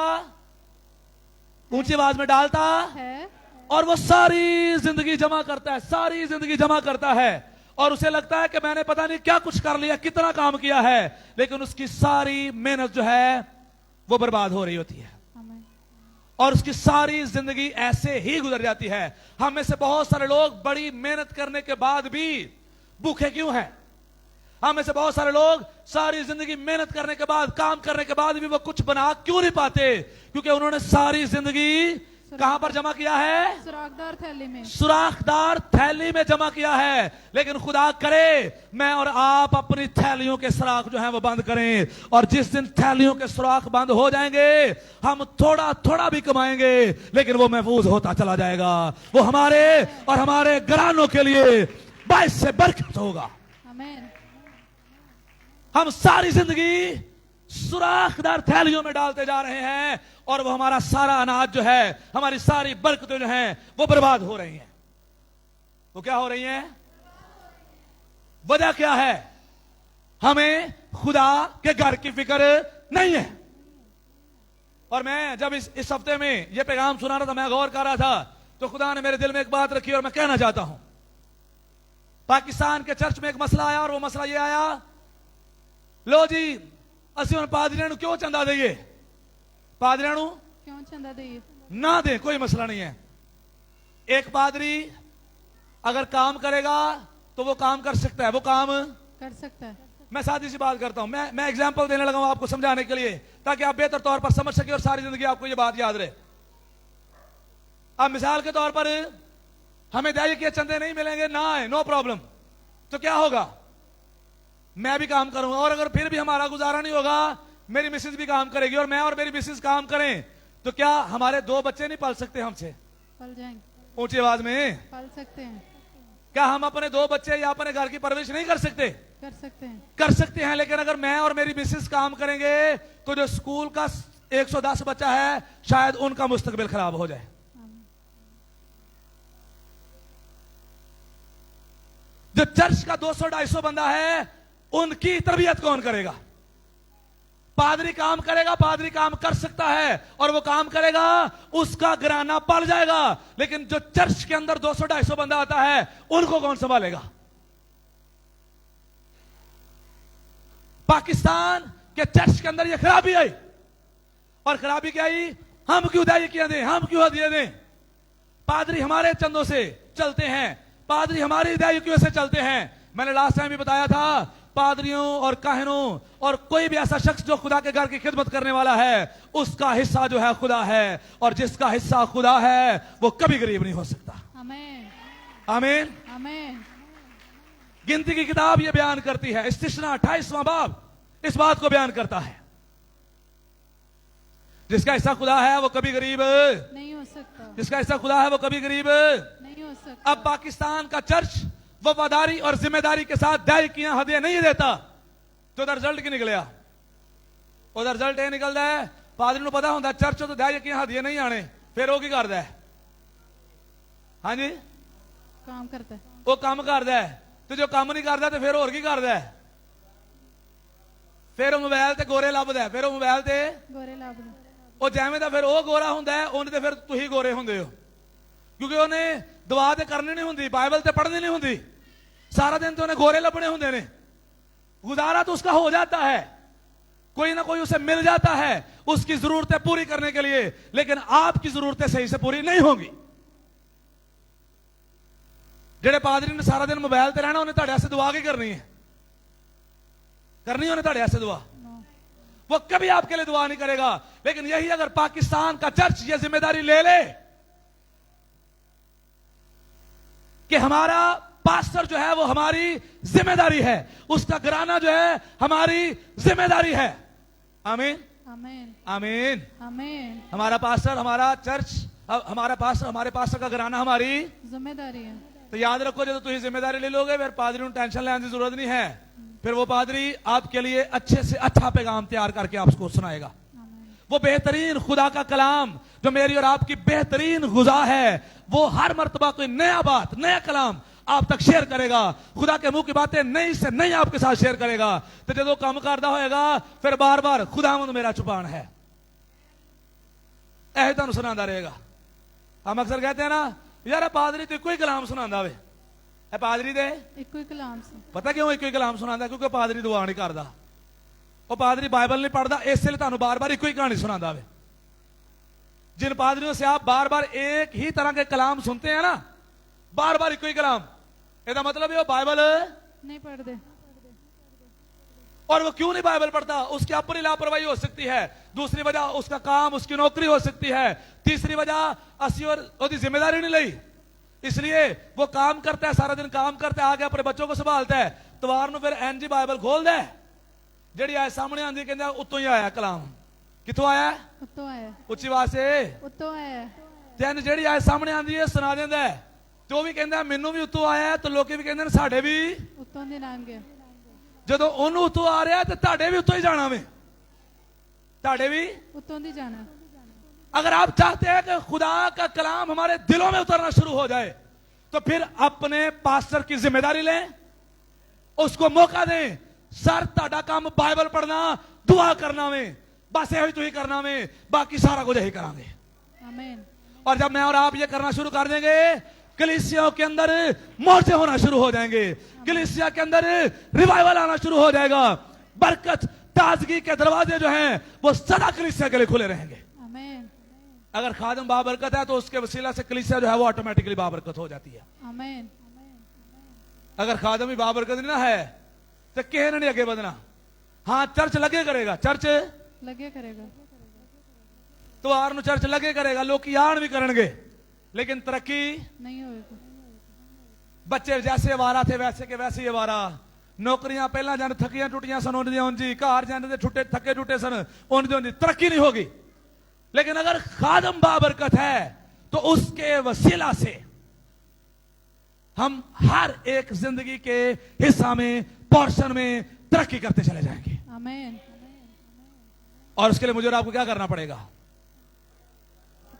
ऊंची आवाज में डालता है, और वो सारी जिंदगी जमा करता है, सारी जिंदगी जमा करता है। और उसे लगता है कि मैंने पता नहीं क्या कुछ कर लिया, कितना काम किया है, लेकिन उसकी सारी मेहनत जो है वो बर्बाद हो रही होती है आमीन। और उसकी सारी जिंदगी ऐसे ही गुजर जाती है। हम में से बहुत सारे लोग बड़ी मेहनत करने के बाद भी भूखे क्यों हैं? हम में से बहुत सारे लोग सारी जिंदगी मेहनत करने के बाद, काम करने के बाद भी वो कुछ बना क्यों नहीं पाते? क्योंकि उन्होंने सारी जिंदगी कहां पर जमा किया है? सुराखदार थैली में, सुराखदार थैली में जमा किया है। लेकिन खुदा करे मैं और आप अपनी थैलियों के सुराख जो है वो बंद करें, और जिस दिन थैलियों के सुराख बंद हो जाएंगे हम थोड़ा थोड़ा भी कमाएंगे लेकिन वो महफूज होता चला जाएगा। वो हमारे और हमारे घरानों के लिए बाइस से बरकत होगा। आमीन। हम सारी जिंदगी सुराखदार थैलियों में डालते जा रहे हैं और वो हमारा सारा अनाज जो है, हमारी सारी बरकतें जो हैं वो बर्बाद हो रही हैं। वो क्या हो रही हैं? वजह क्या है? हमें खुदा के घर की फिक्र नहीं है। और मैं जब इस हफ्ते में ये पैगाम सुना रहा था, मैं गौर कर रहा था, तो खुदा ने मेरे दिल में एक बात रखी और मैं कहना चाहता हूं। पाकिस्तान के चर्च में एक मसला आया और वो मसला ये आया, लो जी असि हुण पादरियां नूं क्यों चंदा दईए? पादरियां नूं क्यों चंदा दईए? ना दे, कोई मसला नहीं है। एक पादरी अगर काम करेगा तो वो काम कर सकता है, वो काम कर सकता है। मैं सादी सी बात करता हूं, मैं एग्जांपल देने लगा हूं आपको समझाने के लिए, ताकि आप बेहतर तौर पर समझ सके और सारी जिंदगी आपको ये बात याद रहे। अब मिसाल के तौर पर हमें दाई के चंदे नहीं मिलेंगे ना है, नो प्रॉब्लम, तो क्या होगा? मैं भी काम करूंगा और अगर फिर भी हमारा गुजारा नहीं होगा, मेरी मिसेज भी काम करेगी और मैं और मेरी मिसेज काम करें, तो क्या हमारे 2 बच्चे नहीं पल सकते हमसे? पल जाएंगे, ऊंची आवाज में पल सकते हैं। क्या हम अपने 2 बच्चे या अपने घर की परवरिश नहीं कर सकते? कर सकते हैं, कर सकते हैं। लेकिन अगर मैं और मेरी मिसेज काम करेंगे तो जो स्कूल का 110 बच्चा है शायद उनका मुस्तकबिल खराब हो जाए। जो चर्च का 200-250 बंदा है उनकी तरबियत कौन करेगा? पादरी काम करेगा, पादरी काम कर सकता है और वो काम करेगा, उसका घराना पल जाएगा। लेकिन जो चर्च के अंदर 200-250 बंदा आता है उनको कौन संभालेगा? पाकिस्तान के चर्च के अंदर ये खराबी आई, और खराबी क्या आई? हम क्यों दायिकियां दें, हम क्यों हदिये दें? पादरी हमारे चंदों से चलते हैं, पादरी हमारी दायिकियों से चलते हैं। मैंने लास्ट टाइम भी बताया था, पादरियों और काहिनों और कोई भी ऐसा शख्स जो खुदा के घर की खिदमत करने वाला है, उसका हिस्सा जो है खुदा है, और जिसका हिस्सा खुदा है वो कभी गरीब नहीं हो सकता। आमीन, आमीन, आमीन। गिनती की किताब ये बयान करती है, इस्तिशना 28वां बाब इस बात को बयान करता है, जिसका हिस्सा खुदा है वो कभी गरीब नहीं हो सकता, जिसका हिस्सा खुदा है वो कभी गरीब नहीं हो सकता। अब पाकिस्तान का चर्च वफादारी और जिम्मेदारी के साथ दायिकियां हदिया नहीं देता तो रिजल्ट की निकलिया? ਉਹਦਾ ਰਿਜ਼ਲਟ ਇਹ ਨਿਕਲਦਾ ਹੈ, ਪਾਦਰੀ ਨੂੰ ਪਤਾ ਹੁੰਦਾ ਚਰਚ ਤੋਂ दायिकियां हदिया नहीं आने, फिर वो की करता है? हाँ जी, काम करता है, वो काम करता है। तो जो काम नहीं करता तो फिर होर की करता है? फिर वो मोबाइल ते गोरे ਲੱਭਦਾ है, फिर वो मोबाइल ते गोरे लाभ दे। ਉਹ ਜਿਵੇਂ ਦਾ ਫਿਰ ਉਹ ਗੋਰਾ ਹੁੰਦਾ ਹੈ, ਉਹਨੇ ਤੇ ਫਿਰ ਤੁਸੀਂ ਗੋਰੇ ਹੁੰਦੇ ਹੋ, ਕਿਉਂਕਿ ਉਹਨੇ ਦੁਆ ਤੇ ਕਰਨੀ ਨਹੀਂ ਹੁੰਦੀ, ਬਾਈਬਲ ਤੇ पढ़नी नहीं ਹੁੰਦੀ, सारा दिन तो उन्हें गोरे लपने होंगे ने। गुजारा तो उसका हो जाता है, कोई ना कोई उसे मिल जाता है उसकी जरूरतें पूरी करने के लिए, लेकिन आपकी जरूरतें सही से पूरी नहीं होंगी। ਜਿਹੜੇ ਪਾਦਰੀ ਨੇ ਸਾਰਾ दिन मोबाइल ਤੇ ਰਹਿਣਾ ਉਹਨੇ ਤੁਹਾਡੇ ਵਾਸਤੇ दुआ ਕੀ करनी है ਉਹਨੇ ਤੁਹਾਡੇ ਵਾਸਤੇ दुआ नो वो कभी आपके लिए दुआ नहीं करेगा लेकिन यही अगर पाकिस्तान का चर्च ये जिम्मेदारी ले ले कि हमारा पास्टर जो है वो हमारी जिम्मेदारी है उसका घराना जो है हमारी जिम्मेदारी है आमीन आमीन आमीन आमीन हमारा पास्टर हमारा चर्च हमारा पास्टर हमारे पास्टर का घराना हमारी जिम्मेदारी है तो याद रखो जब तुम जिम्मेदारी ले लोगे फिर पादरी को टेंशन लेने की जरूरत नहीं है फिर वो पादरी आपके लिए अच्छे से अच्छा पैगाम तैयार करके आपको सुनाएगा वो बेहतरीन खुदा का कलाम जो मेरी और आपकी बेहतरीन गुज़ा है वो हर मर्तबा कोई नया बात नया कलाम आप तक शेयर करेगा खुदा के मुंह की बातें नई से नई आपके साथ शेयर करेगा तो जब वो काम करता होएगा फिर बार बार खुदावंद मेरा चुपान है ऐसे तुम सुनाता रहेगा हम अक्सर कहते हैं ना यार पादरी तो कोई कलाम सुनाता वे ए पादरी दे इको ही कलाम से पता क्यों एक ही कलाम सुनाता क्योंकि पादरी दुआ नहीं करता वो पादरी बाइबल नहीं पढ़ता इसलिए तुहानू बार बार एक ही कहानी सुनाता वे जिन पादरियों से आप बार बार एक ही तरह के कलाम सुनते हैं ना बार बार एक ही कलाम इसका मतलब है वो बाइबल नहीं पढ़ते और वो क्यों नहीं बाइबल पढ़ता उसकी अपनी लापरवाही हो सकती है दूसरी वजह उसका काम उसकी नौकरी हो सकती है तीसरी वजह असी और उसकी जिम्मेदारी नहीं ली इसलिए वो काम करता है सारा दिन काम करता है आगे अपने बच्चों को संभालता है तवार ਨੂੰ ਫਿਰ ਐਨਜ ਬਾਈਬਲ ਖੋਲਦਾ ਹੈ ਜਿਹੜੀ ਆਇ ਸਾਹਮਣੇ ਆਂਦੀ ਕਹਿੰਦਾ ਉੱਤੋਂ ਹੀ ਆਇਆ ਕਲਾਮ ਕਿੱਥੋਂ ਆਇਆ उत्तो आया ਉੱਚੀ ਆਵਾਜ਼ ਸੇ उत्तो आया ਤੈਨੂੰ ਜਿਹੜੀ ਆਇ ਸਾਹਮਣੇ ਆਂਦੀ ਹੈ ਸੁਣਾ ਦਿੰਦਾ ਹੈ ਤੇ ਉਹ ਵੀ ਕਹਿੰਦਾ ਮੈਨੂੰ ਵੀ ਉੱਤੋਂ ਆਇਆ ਤੇ ਲੋਕੀ ਵੀ ਕਹਿੰਦੇ ਨੇ ਸਾਡੇ ਵੀ उत्तों दे नाम गया ਜਦੋਂ ਉਹਨੂੰ ਉੱਤੋਂ ਆ ਰਿਹਾ ਤੇ ਤੁਹਾਡੇ ਵੀ ਉੱਤੋਂ ਹੀ ਜਾਣਾ ਵੇ ਤੁਹਾਡੇ ਵੀ उत्तों दी जाना अगर आप चाहते हैं कि खुदा का कलाम हमारे दिलों में उतरना शुरू हो जाए तो फिर अपने पास्टर की जिम्मेदारी लें उसको मौका दें सर ताड़ा काम बाइबल पढ़ना दुआ करना में बस यही तो ही करना में बाकी सारा कुछ यही करांगे आमीन और जब मैं और आप ये करना शुरू कर देंगे कलीसियाओं के अंदर मोर्चे होना शुरू हो जाएंगे कलीसिया के अंदर रिवाइवल आना शुरू हो जाएगा बरकत ताजगी के दरवाजे जो हैं वो सदा कलीसिया के लिए खुले रहेंगे आमीन अगर खादम बाबरकत है तो उसके वसीला से कलीसिया जो है वो ऑटोमेटिकली बाबरकत हो जाती है आमीन अगर खादम ही बाबरकत नहीं ना है तो कहने नहीं आगे बढ़ना हाँ चर्च लगे करेगा चर्च लगे करेगा तो आर चर्च लगे करेगा लोग यान भी करेंगे लेकिन तरक्की नहीं होएगा बच्चे जैसे अवारा थे वैसे के वैसे ही अवारा नौकरियां पहला जाने थकियां टुटियां सन उनजी घर जाने छुट्टे थके टुटे सन उनकी तरक्की नहीं होगी लेकिन अगर खादम बाबरकत है तो उसके वसीला से हम हर एक जिंदगी के हिस्सा में पोर्शन में तरक्की करते चले जाएंगे आमीन और उसके लिए मुझे और आपको क्या करना पड़ेगा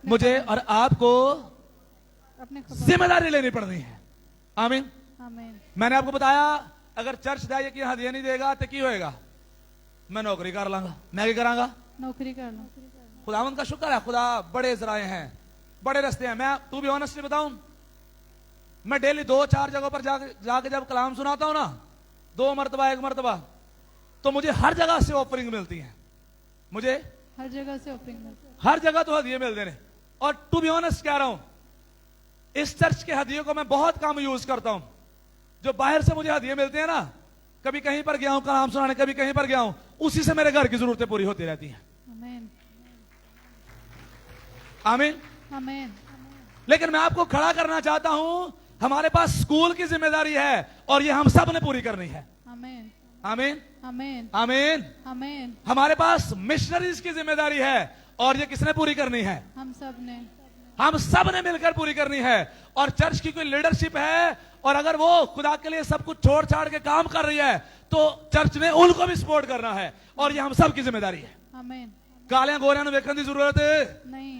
मुझे और आपको अपने खबर जिम्मेदारी लेनी पड़नी है आमीन आमीन मैंने आपको बताया अगर चर्च दाइए कि हदिया नहीं देगा तो की होएगा मैं नौकरी कर लांगा मैं क्या करांगा नौकरी कर लो खुदावंद का शुक्र है खुदा बड़े जराए हैं बड़े रास्ते हैं मैं तू भी ऑनेस्टली बताऊं मैं डेली 2-4 जगहों पर जाके जब कलाम सुनाता हूं ना 2 मरतबा 1 मरतबा तो मुझे हर जगह से ऑफरिंग मिलती है मुझे हर जगह से ओपनिंग में हर जगह तो हदिये मिलते हैं और टू बी ऑनेस्ट कह रहा हूं इस चर्च के हदियों को मैं बहुत कम यूज करता हूं जो बाहर से मुझे हदिये मिलते हैं ना कभी कहीं पर गया हूं कलाम सुनाने कभी कहीं पर गया हूं उसी से मेरे घर की जरूरतें पूरी होती रहती हैं आमीन आमीन आमीन लेकिन मैं आपको खड़ा करना चाहता हूं हमारे पास स्कूल की जिम्मेदारी है और ये हम सब ने पूरी करनी है आमीन आमीन आमीन आमीन आमीन हमारे पास मिशनरीज की जिम्मेदारी है और ये किसने पूरी करनी है हम सब ने मिलकर पूरी करनी है और चर्च की कोई लीडरशिप है और अगर वो खुदा के लिए सब कुछ छोड़ छाड़ के काम कर रही है तो चर्च ने उनको भी सपोर्ट करना है और ये हम सब की जिम्मेदारी है आमीन कालियां गोरियां ਨੂੰ ਵੇਖਣ ਦੀ ਜ਼ਰੂਰਤ नहीं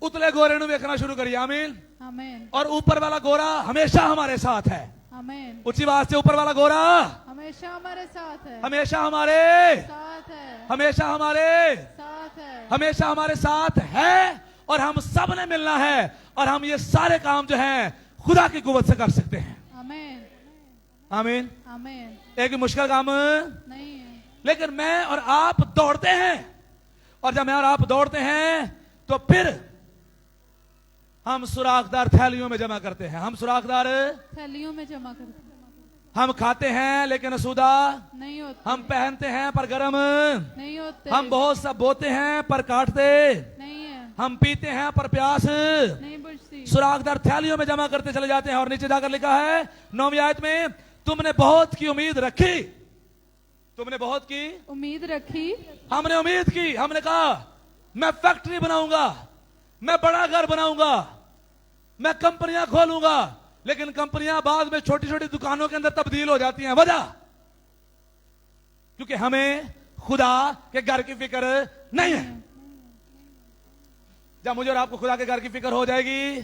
उतले गोरे ਨੂੰ ਵੇਖਣਾ शुरू करिए आमीन आमीन और ऊपर वाला गोरा हमेशा हमारे साथ है आमीन ऊंची बात से ऊपर वाला गोरा हमेशा हमारे साथ है हमेशा हमारे साथ है हमेशा हमारे साथ है हमेशा हमारे साथ है और हम सब ने मिलना है और हम ये सारे काम जो हैं खुदा की कुव्वत से कर सकते हैं आमीन आमीन आमीन एक मुश्किल काम नहीं है लेकिन मैं और आप दौड़ते हैं और जब मैं और आप दौड़ते हैं तो फिर हम सुराखदार थैलियों में जमा करते हैं। हम सुराखदार थैलियों में जमा करते हैं। हम खाते हैं लेकिन असुदा नहीं होते। हम पहनते हैं पर गर्म नहीं होते। हम बहुत सा बोते हैं पर काटते नहीं है। हम पीते हैं पर प्यास नहीं बुझती। सुराखदार थैलियों में जमा करते चले जाते हैं। और नीचे जाकर लिखा है 9वीं आयत में, तुमने बहुत की उम्मीद रखी। तुमने बहुत की उम्मीद रखी। हमने उम्मीद की। हमने कहा मैं फैक्ट्री बनाऊंगा, मैं बड़ा घर बनाऊंगा, मैं कंपनियां खोलूंगा। लेकिन कंपनियां बाद में छोटी छोटी दुकानों के अंदर तब्दील हो जाती हैं। वजह क्योंकि हमें खुदा के घर की फिक्र नहीं है। जब मुझे और आपको खुदा के घर की फिक्र हो जाएगी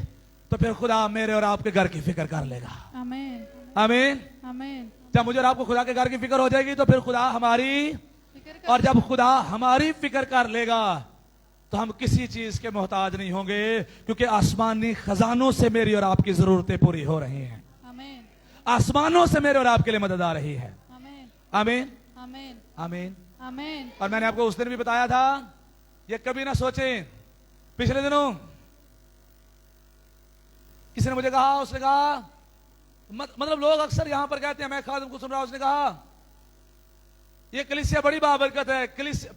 तो फिर खुदा मेरे और आपके घर की फिक्र कर लेगा। आमीन। आमीन। आमीन। जब मुझे और आपको खुदा के घर की फिक्र हो जाएगी तो फिर खुदा हमारी, फिक्र कर। और जब खुदा हमारी फिक्र कर लेगा तो हम किसी चीज के मोहताज नहीं होंगे, क्योंकि आसमानी खजानों से मेरी और आपकी जरूरतें पूरी हो रही हैं। आमीन। आसमानों से मेरे और आपके लिए मदद आ रही है। आमीन। आमीन। आमीन। आमीन। आमीन। और मैंने आपको उस दिन भी बताया था, ये कभी ना सोचें। पिछले दिनों किसी ने मुझे कहा, उसने कहा मतलब लोग अक्सर यहां पर कहते हैं, मैं खादिम को सुन रहा हूं, उसने कहा ये कलीसिया बड़ी बाबरकत है,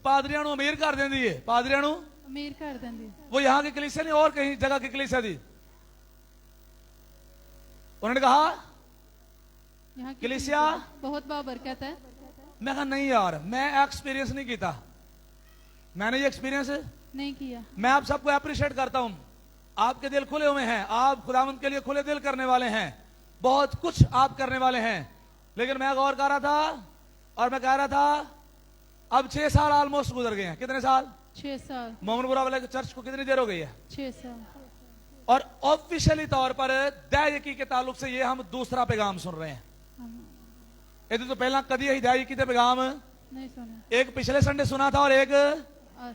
पादरियां अमीर कर देंदी है। पादरियां अमीर कर देंदी। वो यहां की कलीसिया नहीं और कहीं जगह की कलीसिया थी। उन्होंने कहा यहाँ की कलीसिया बहुत बाबरकत है। मैं कहा नहीं यार, मैं एक्सपीरियंस नहीं किया, मैंने ये एक्सपीरियंस नहीं किया। मैं आप सबको अप्रिशिएट करता हूं, आपके दिल खुले हुए हैं, आप खुदावंद के लिए खुले दिल करने वाले हैं, बहुत कुछ आप करने वाले हैं। लेकिन मैं गौर कर रहा था और मैं कह रहा था अब 6 साल ऑलमोस्ट गुजर गए हैं। कितने साल? 6 साल। मोमनपुरा वाले चर्च को कितनी देर हो गई है? 6 साल। और ऑफिशियली तौर पर दैयकी के ताल्लुक से ये हम दूसरा पैगाम सुन रहे हैं। ये तो पहला कदी ही दैयकी के पैगाम नहीं सुना। एक पिछले संडे सुना था और एक आज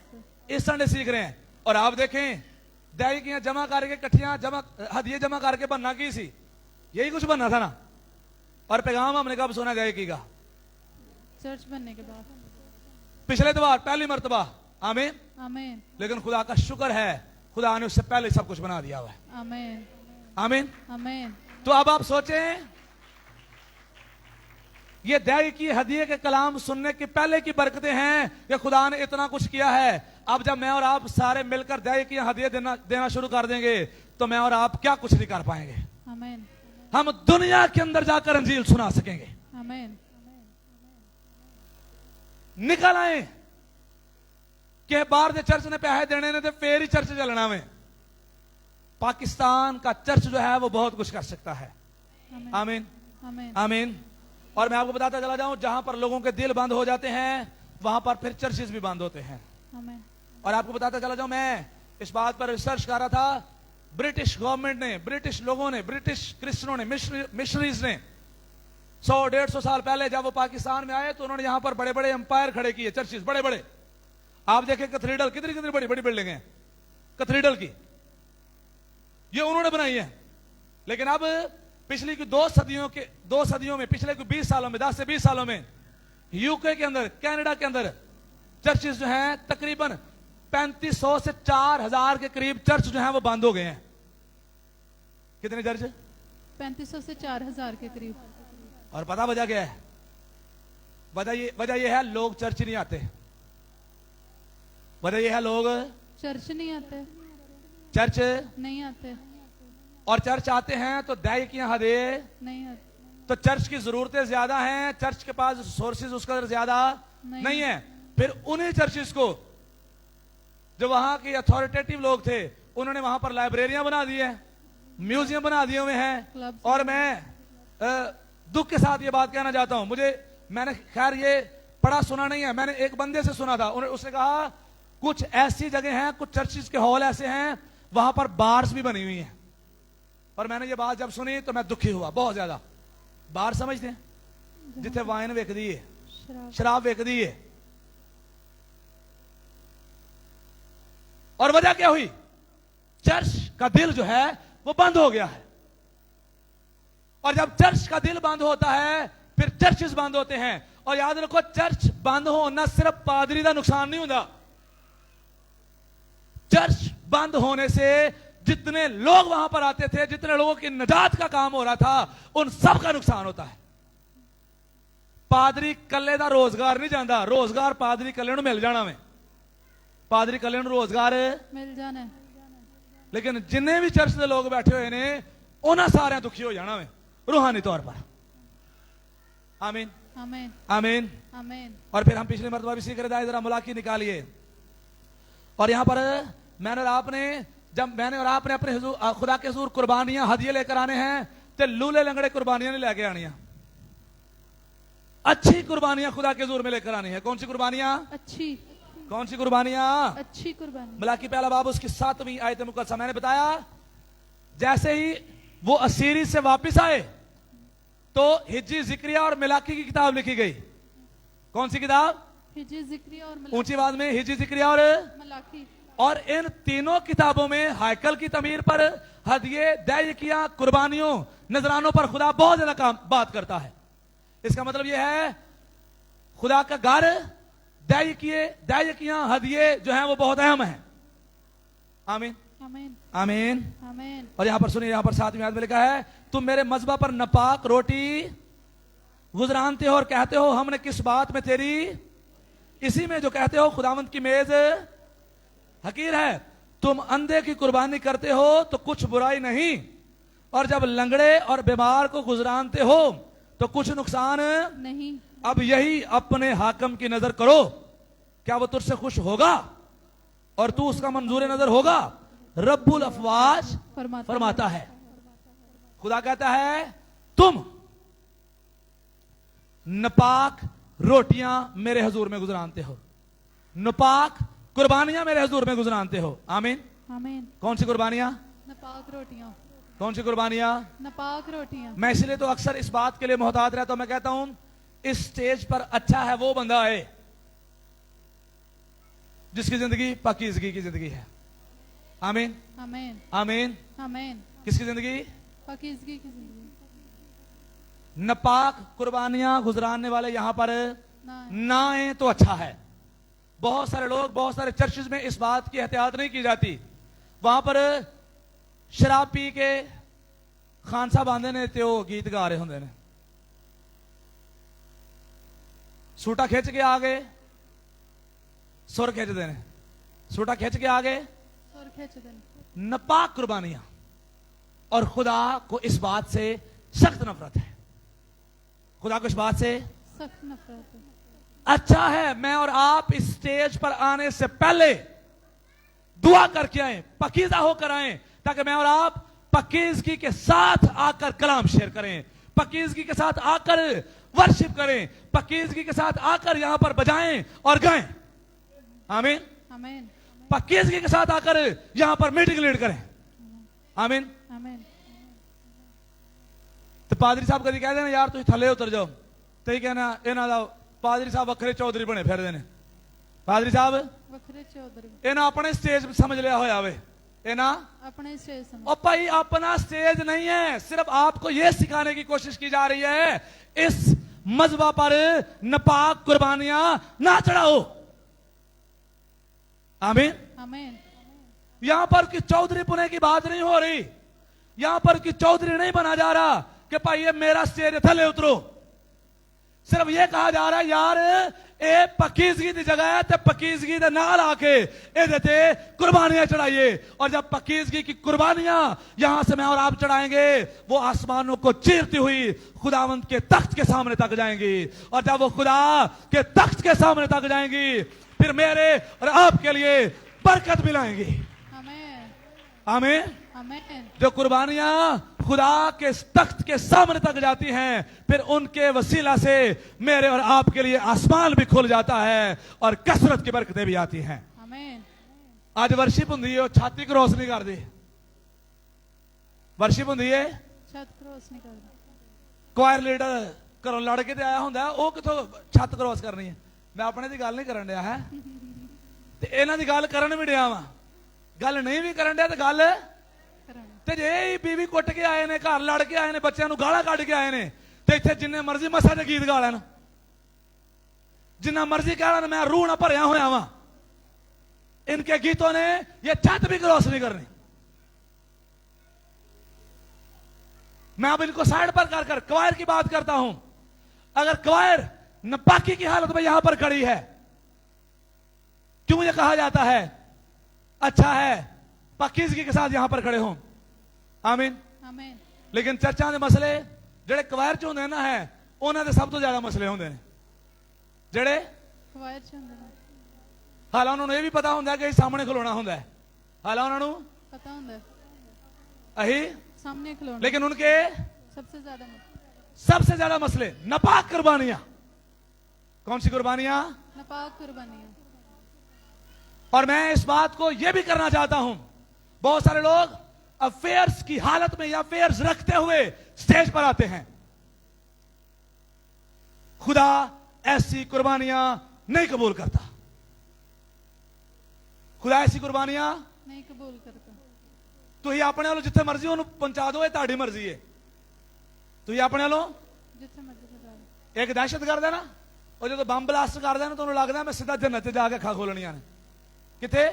इस संडे सीख रहे हैं। और आप देखें दैयकियां जमा करके कट्ठियां जमा हदिये जमा करके बनना की सी, यही कुछ बनना था ना। और पैगाम हमने कब सुना दैयकी का? चर्च बनने के बाद। पिछले बार पहली मर्तबा। आमीन। आमीन। लेकिन खुदा का शुक्र है, खुदा ने उससे पहले सब कुछ बना दिया हुआ है। आमीन। आमीन। आमीन। तो अब आप सोचें, ये दैयकी हदिये के कलाम सुनने की पहले की बरकतें हैं कि खुदा ने इतना कुछ किया है। अब जब मैं और आप सारे मिलकर दैयकी हदिये देना शुरू कर देंगे तो मैं और आप क्या कुछ नहीं कर पाएंगे। आमीन। हम दुनिया के अंदर जाकर अंजील सुना सकेंगे। आमीन। निकल आए कि बाहर दे चर्च ने पैसे देने ने तो फिर ही चर्च चलना में। पाकिस्तान का चर्च जो है वो बहुत कुछ कर सकता है। आमीन। आमीन। आमीन। और मैं आपको बताता चला जाऊं, जहां पर लोगों के दिल बंद हो जाते हैं वहां पर फिर चर्चेस भी बंद होते हैं। आमीन। और आपको बताता चला जाऊं, मैं इस बात पर रिसर्च कर रहा था। ब्रिटिश गवर्नमेंट ने, ब्रिटिश लोगों ने, ब्रिटिश क्रिश्चियनों ने, मिशनरीज ने 100-150 साल पहले जब वो पाकिस्तान में आए तो उन्होंने यहां पर बड़े बड़े एम्पायर खड़े किए, चर्चेस बड़े बड़े। आप देखें कैथेड्रल, कितनी कितनी बड़ी बड़ी बिल्डिंग है कैथेड्रल की, ये उन्होंने बनाई है। लेकिन अब पिछली की 2 सदियों में, पिछले 20 सालों में, 10 से 20 सालों में यूके के अंदर, कनाडा के अंदर चर्चेस जो हैं तकरीबन 3500 से 4000 के करीब चर्च जो हैं वो बंद हो गए हैं। कितने चर्च? 3500 से 4000 के करीब। और पता वजह क्या है? वजह ये है लोग चर्च नहीं आते। वजह ये है लोग चर्च नहीं आते। चर्च नहीं आते। और चर्च आते हैं तो दैयकियां हदिये नहीं आते। तो चर्च की जरूरतें ज्यादा हैं, चर्च के पास सोर्सेज उसका ज्यादा नहीं है। फिर उन्हीं चर्चेस को जो वहां के अथॉरिटेटिव लोग थे उन्होंने वहां पर लाइब्रेरियां बना दी है, म्यूजियम बना दिए हुए हैं। और मैं दुख के साथ ये बात कहना चाहता हूं, मैंने खैर ये पढ़ा सुना नहीं है, मैंने एक बंदे से सुना था, उसने कहा कुछ ऐसी जगह हैं, कुछ चर्चेस के हॉल ऐसे हैं वहां पर बार्स भी बनी हुई हैं। और मैंने ये बात जब सुनी तो मैं दुखी हुआ बहुत ज्यादा। बार समझते हैं? जिथे वाइन वेकदी है, शराब वेकदी है। और वजह क्या हुई? चर्च का दिल जो है वो बंद हो गया है। और जब चर्च का दिल बंद होता है फिर चर्चेस बंद होते हैं। और याद रखो, चर्च बंद होना सिर्फ पादरी का नुकसान नहीं होता। चर्च बंद होने से जितने लोग वहां पर आते थे, जितने लोगों की निजात का काम हो रहा था, उन सब का नुकसान होता है। पादरी कल्ले दा रोजगार नहीं जाता, रोजगार पादरी कल्ले नूं मिल जाना वे, पादरी कल्ले नूं रोजगार मिल जाना है। लेकिन जिन्ने भी चर्च के लोग बैठे हुए ने उन्हें सारे दुखी हो जाना वे रूहानी तौर पर। आमीन आमीन आमीन। आमीन। और फिर हम पिछली मरतबा भी सीख रहे थे, जरा मुलाकी निकालिए। और यहां पर मैंने और आपने, जब मैंने और आपने अपने खुदा के हुजूर कुर्बानियां हदिये लेकर आने हैं, तो लूले लंगड़े कुर्बानियां नहीं लेके आनी, अच्छी कुर्बानियां खुदा के हुजूर में लेकर आनी है। कौन सी कुर्बानियां? अच्छी। कौन सी कुर्बानियां? अच्छी कुर्बानी। मलाकी पहला बाब उसकी 7वीं आयत मुकद्दसा। मैंने बताया जैसे ही वो असीरी से वापस आए तो हिज्जी, जिक्रिया और मिलाकी की किताब लिखी गई। कौन सी किताब? हिज्जी, जिक्रिया और ऊंची आवाज में, हिज्जी, जिक्रिया और मलाकी। और इन तीनों किताबों में हायकल की तमीर पर, हदिये, दैयकियां, कुर्बानियों, नजरानों पर खुदा बहुत ज्यादा बात करता है। इसका मतलब यह है खुदा का घर, दैयकियां, हदिये जो हैं वो बहुत अहम है। आमीन आमीन आमीन आमीन। और यहां पर सुनिए, यहां पर 7वीं आयत में लिखा है, तुम मेरे मज़बा पर नपाक रोटी गुजरानते हो और कहते हो हमने किस बात में तेरी, इसी में जो कहते हो खुदावंत की मेज हकीर है। तुम अंधे की कुर्बानी करते हो तो कुछ बुराई नहीं, और जब लंगड़े और बीमार को गुजरानते हो तो कुछ नुकसान नहीं। अब यही अपने हाकम की नजर करो, क्या वो तुझसे खुश होगा और तू उसका मंजूर नजर होगा? रब्बुल अफवाज फरमाता है, खुदा कहता है तुम नपाक रोटियां मेरे हजूर में गुजरानते हो, नपाक कुर्बानियां मेरे हजूर में गुजरानते हो। आमीन आमीन। कौन सी कुर्बानियां? नपाक रोटियां। कौन सी कुर्बानियां? नपाक रोटियां। मैं इसलिए तो अक्सर इस बात के लिए मोहतात रहता हूं, मैं कहता हूं इस स्टेज पर अच्छा है वो बंदा है जिसकी जिंदगी पाकीज़गी की जिंदगी है। आमीन आमीन आमीन। आमीन। किसकी जिंदगी? पाकीज़गी की जिंदगी। नपाक कुर्बानियां गुजराने वाले यहां पर ना ना आए तो अच्छा है। बहुत सारे लोग, बहुत सारे चर्चेज में इस बात की एहतियात नहीं की जाती, वहां पर शराब पी के खान साहब आंदे ने ते वो गीत गा रहे होंगे ने, सूटा खिंच के आ गए, सुर खिंचते हैं, सूटा खिंच के आ गए, और खींच देना। नपाक कुर्बानियां। और खुदा को इस बात से सख्त नफरत है, खुदा को इस बात से सख्त नफरत है। अच्छा है मैं और आप इस स्टेज पर आने से पहले दुआ करके आए, पकीज़ा होकर आए, ताकि मैं और आप पकीज़गी के साथ आकर कलाम शेयर करें, पकीज़गी के साथ आकर वर्शिप करें, पकीज़गी के साथ आकर यहां पर बजाएं और गाएं। आमीन आमीन पकीज़गी के साथ आकर यहां पर मीटिंग लीड करें। आमीन। आमीन। तो पादरी साहब कभी कहते हैं यार तुम थले उतर जाओ, तो ये कहना इन्हों का पादरी साहब वखरे चौधरी बने फिरते हैं, पादरी साहब वखरे चौधरी इन्हें अपने स्टेज समझ लिया होया वे, इन्हें अपने स्टेज समझ। और भाई अपना स्टेज नहीं है, सिर्फ आपको यह सिखाने की कोशिश की जा रही है इस मजबा पर नपाक कुर्बानियां ना चढ़ाओ। आमीन। आमीन। यहां पर कि चौधरी पुणे की बात नहीं हो रही, यहां पर कि चौधरी नहीं बना जा रहा कि भाई ये मेरा स्टेज थले उतरो, सिर्फ ये कहा जा रहा है यार ए पकीज़गी की जगह है ते पकीज़गी दे नाल आके ए ते कुर्बानियां चढ़ाइए। और जब पकीज़गी की कुर्बानियां यहां से मैं और आप चढ़ाएंगे वो आसमानों को चीरती हुई खुदावंत के तख्त के सामने तक जाएंगी, और जब वो खुदा के तख्त के सामने तक जाएंगी फिर मेरे और आपके लिए बरकत मिलाएंगी। आमीन आमीन। आमीन। जो कुर्बानियां खुदा के तख्त के सामने तक जाती हैं फिर उनके वसीला से मेरे और आपके लिए आसमान भी खुल जाता है और कसरत की बरकतें भी आती हैं। आमीन। आज वर्शिप होंदी है छाती क्रॉस नहीं कर दी, वर्शिप होंदी है छत क्रॉस नहीं करदा, क्वायर लीडर घरों लड़ के आया होंदा वो किथों छत क्रॉस करनी है। मैं अपने दी गल नहीं करन दिया है ते इन्हां दी गल करन भी दिया वा, गल नहीं भी करन दिया ते गल करना। ते जे बीवी कुट के आए ने, घर लड़ के आए ने, बच्चों गाला कढ़ के आए ने, ते इत्थे जिन्ने मर्जी मसा दे गीत गा लैन, जिन्ना मर्जी कह लैन मैं रूह ना भरिया होया वा, इनके गीतों ने ये छत भी क्रॉस नहीं करनी। मैं अब इनको साइड पर कर कर क्वायर की बात करता हूं। अगर क्वायर नापाकी की हालत में यहां पर खड़ी है, क्यों ये कहा जाता है अच्छा है पाकीज़गी के साथ यहां पर खड़े हों? आमीन। आमीन। लेकिन चर्चा के मसले ਜਿਹੜੇ ਕਵਾਇਰ ਚ ਹੁੰਦੇ ਨਾ ਹੈ ਉਹਨਾਂ ਦੇ ਸਭ ਤੋਂ ਜ਼ਿਆਦਾ ਮਸਲੇ ਹੁੰਦੇ ਨੇ, ਜਿਹੜੇ ਕਵਾਇਰ ਚ ਹੁੰਦੇ ਨੇ। ਹਾਲਾਂ ਉਹਨਾਂ ਨੂੰ ਇਹ ਵੀ ਪਤਾ ਹੁੰਦਾ ਕਿ ਸਾਹਮਣੇ ਖਲੋਣਾ ਹੁੰਦਾ ਹੈ, ਹਾਲਾਂ ਉਹਨਾਂ ਨੂੰ पता ਹੁੰਦਾ है अही सामने खिलौना। लेकिन उनके सबसे ज्यादा मसले नापाक कुर्बानियां। कौन सी कुर्बानियां? नापाक कुर्बानियां। और मैं इस बात को यह भी करना चाहता हूं, बहुत सारे लोग अफेयर्स की हालत में या अफेयर्स रखते हुए स्टेज पर आते हैं। खुदा ऐसी कुर्बानियां नहीं कबूल करता। खुदा ऐसी कुर्बानियां नहीं कबूल करता। ਤੁਸੀਂ ਆਪਣੇ ਵੱਲੋਂ ਜਿੱਥੇ ਮਰਜ਼ੀ ਉਹਨੂੰ ਪਹੁੰਚਾ ਦਿਓ, ਇਹ ਤੁਹਾਡੀ ਮਰਜ਼ੀ ਹੈ। ਤੁਸੀਂ ਆਪਣੇ ਵੱਲੋਂ ਜਿੱਥੇ ਮਰਜ਼ੀ ਪਹੁੰਚਾ ਦਿਓ। ਇੱਕ ਦਹਿਸ਼ਤਗਰਦ ਹੈ ਨਾ, ਉਹ ਜਦੋਂ ਬੰਬ ਬਲਾਸਟ ਕਰਦਾ ਨਾ ਤੁਹਾਨੂੰ ਲੱਗਦਾ ਮੈਂ ਸਿੱਧਾ ਜੰਨਤ 'ਚ ਜਾ ਕੇ ਅੱਖਾਂ ਖੋਲਣੀਆਂ ਨੇ। ਕਿੱਥੇ?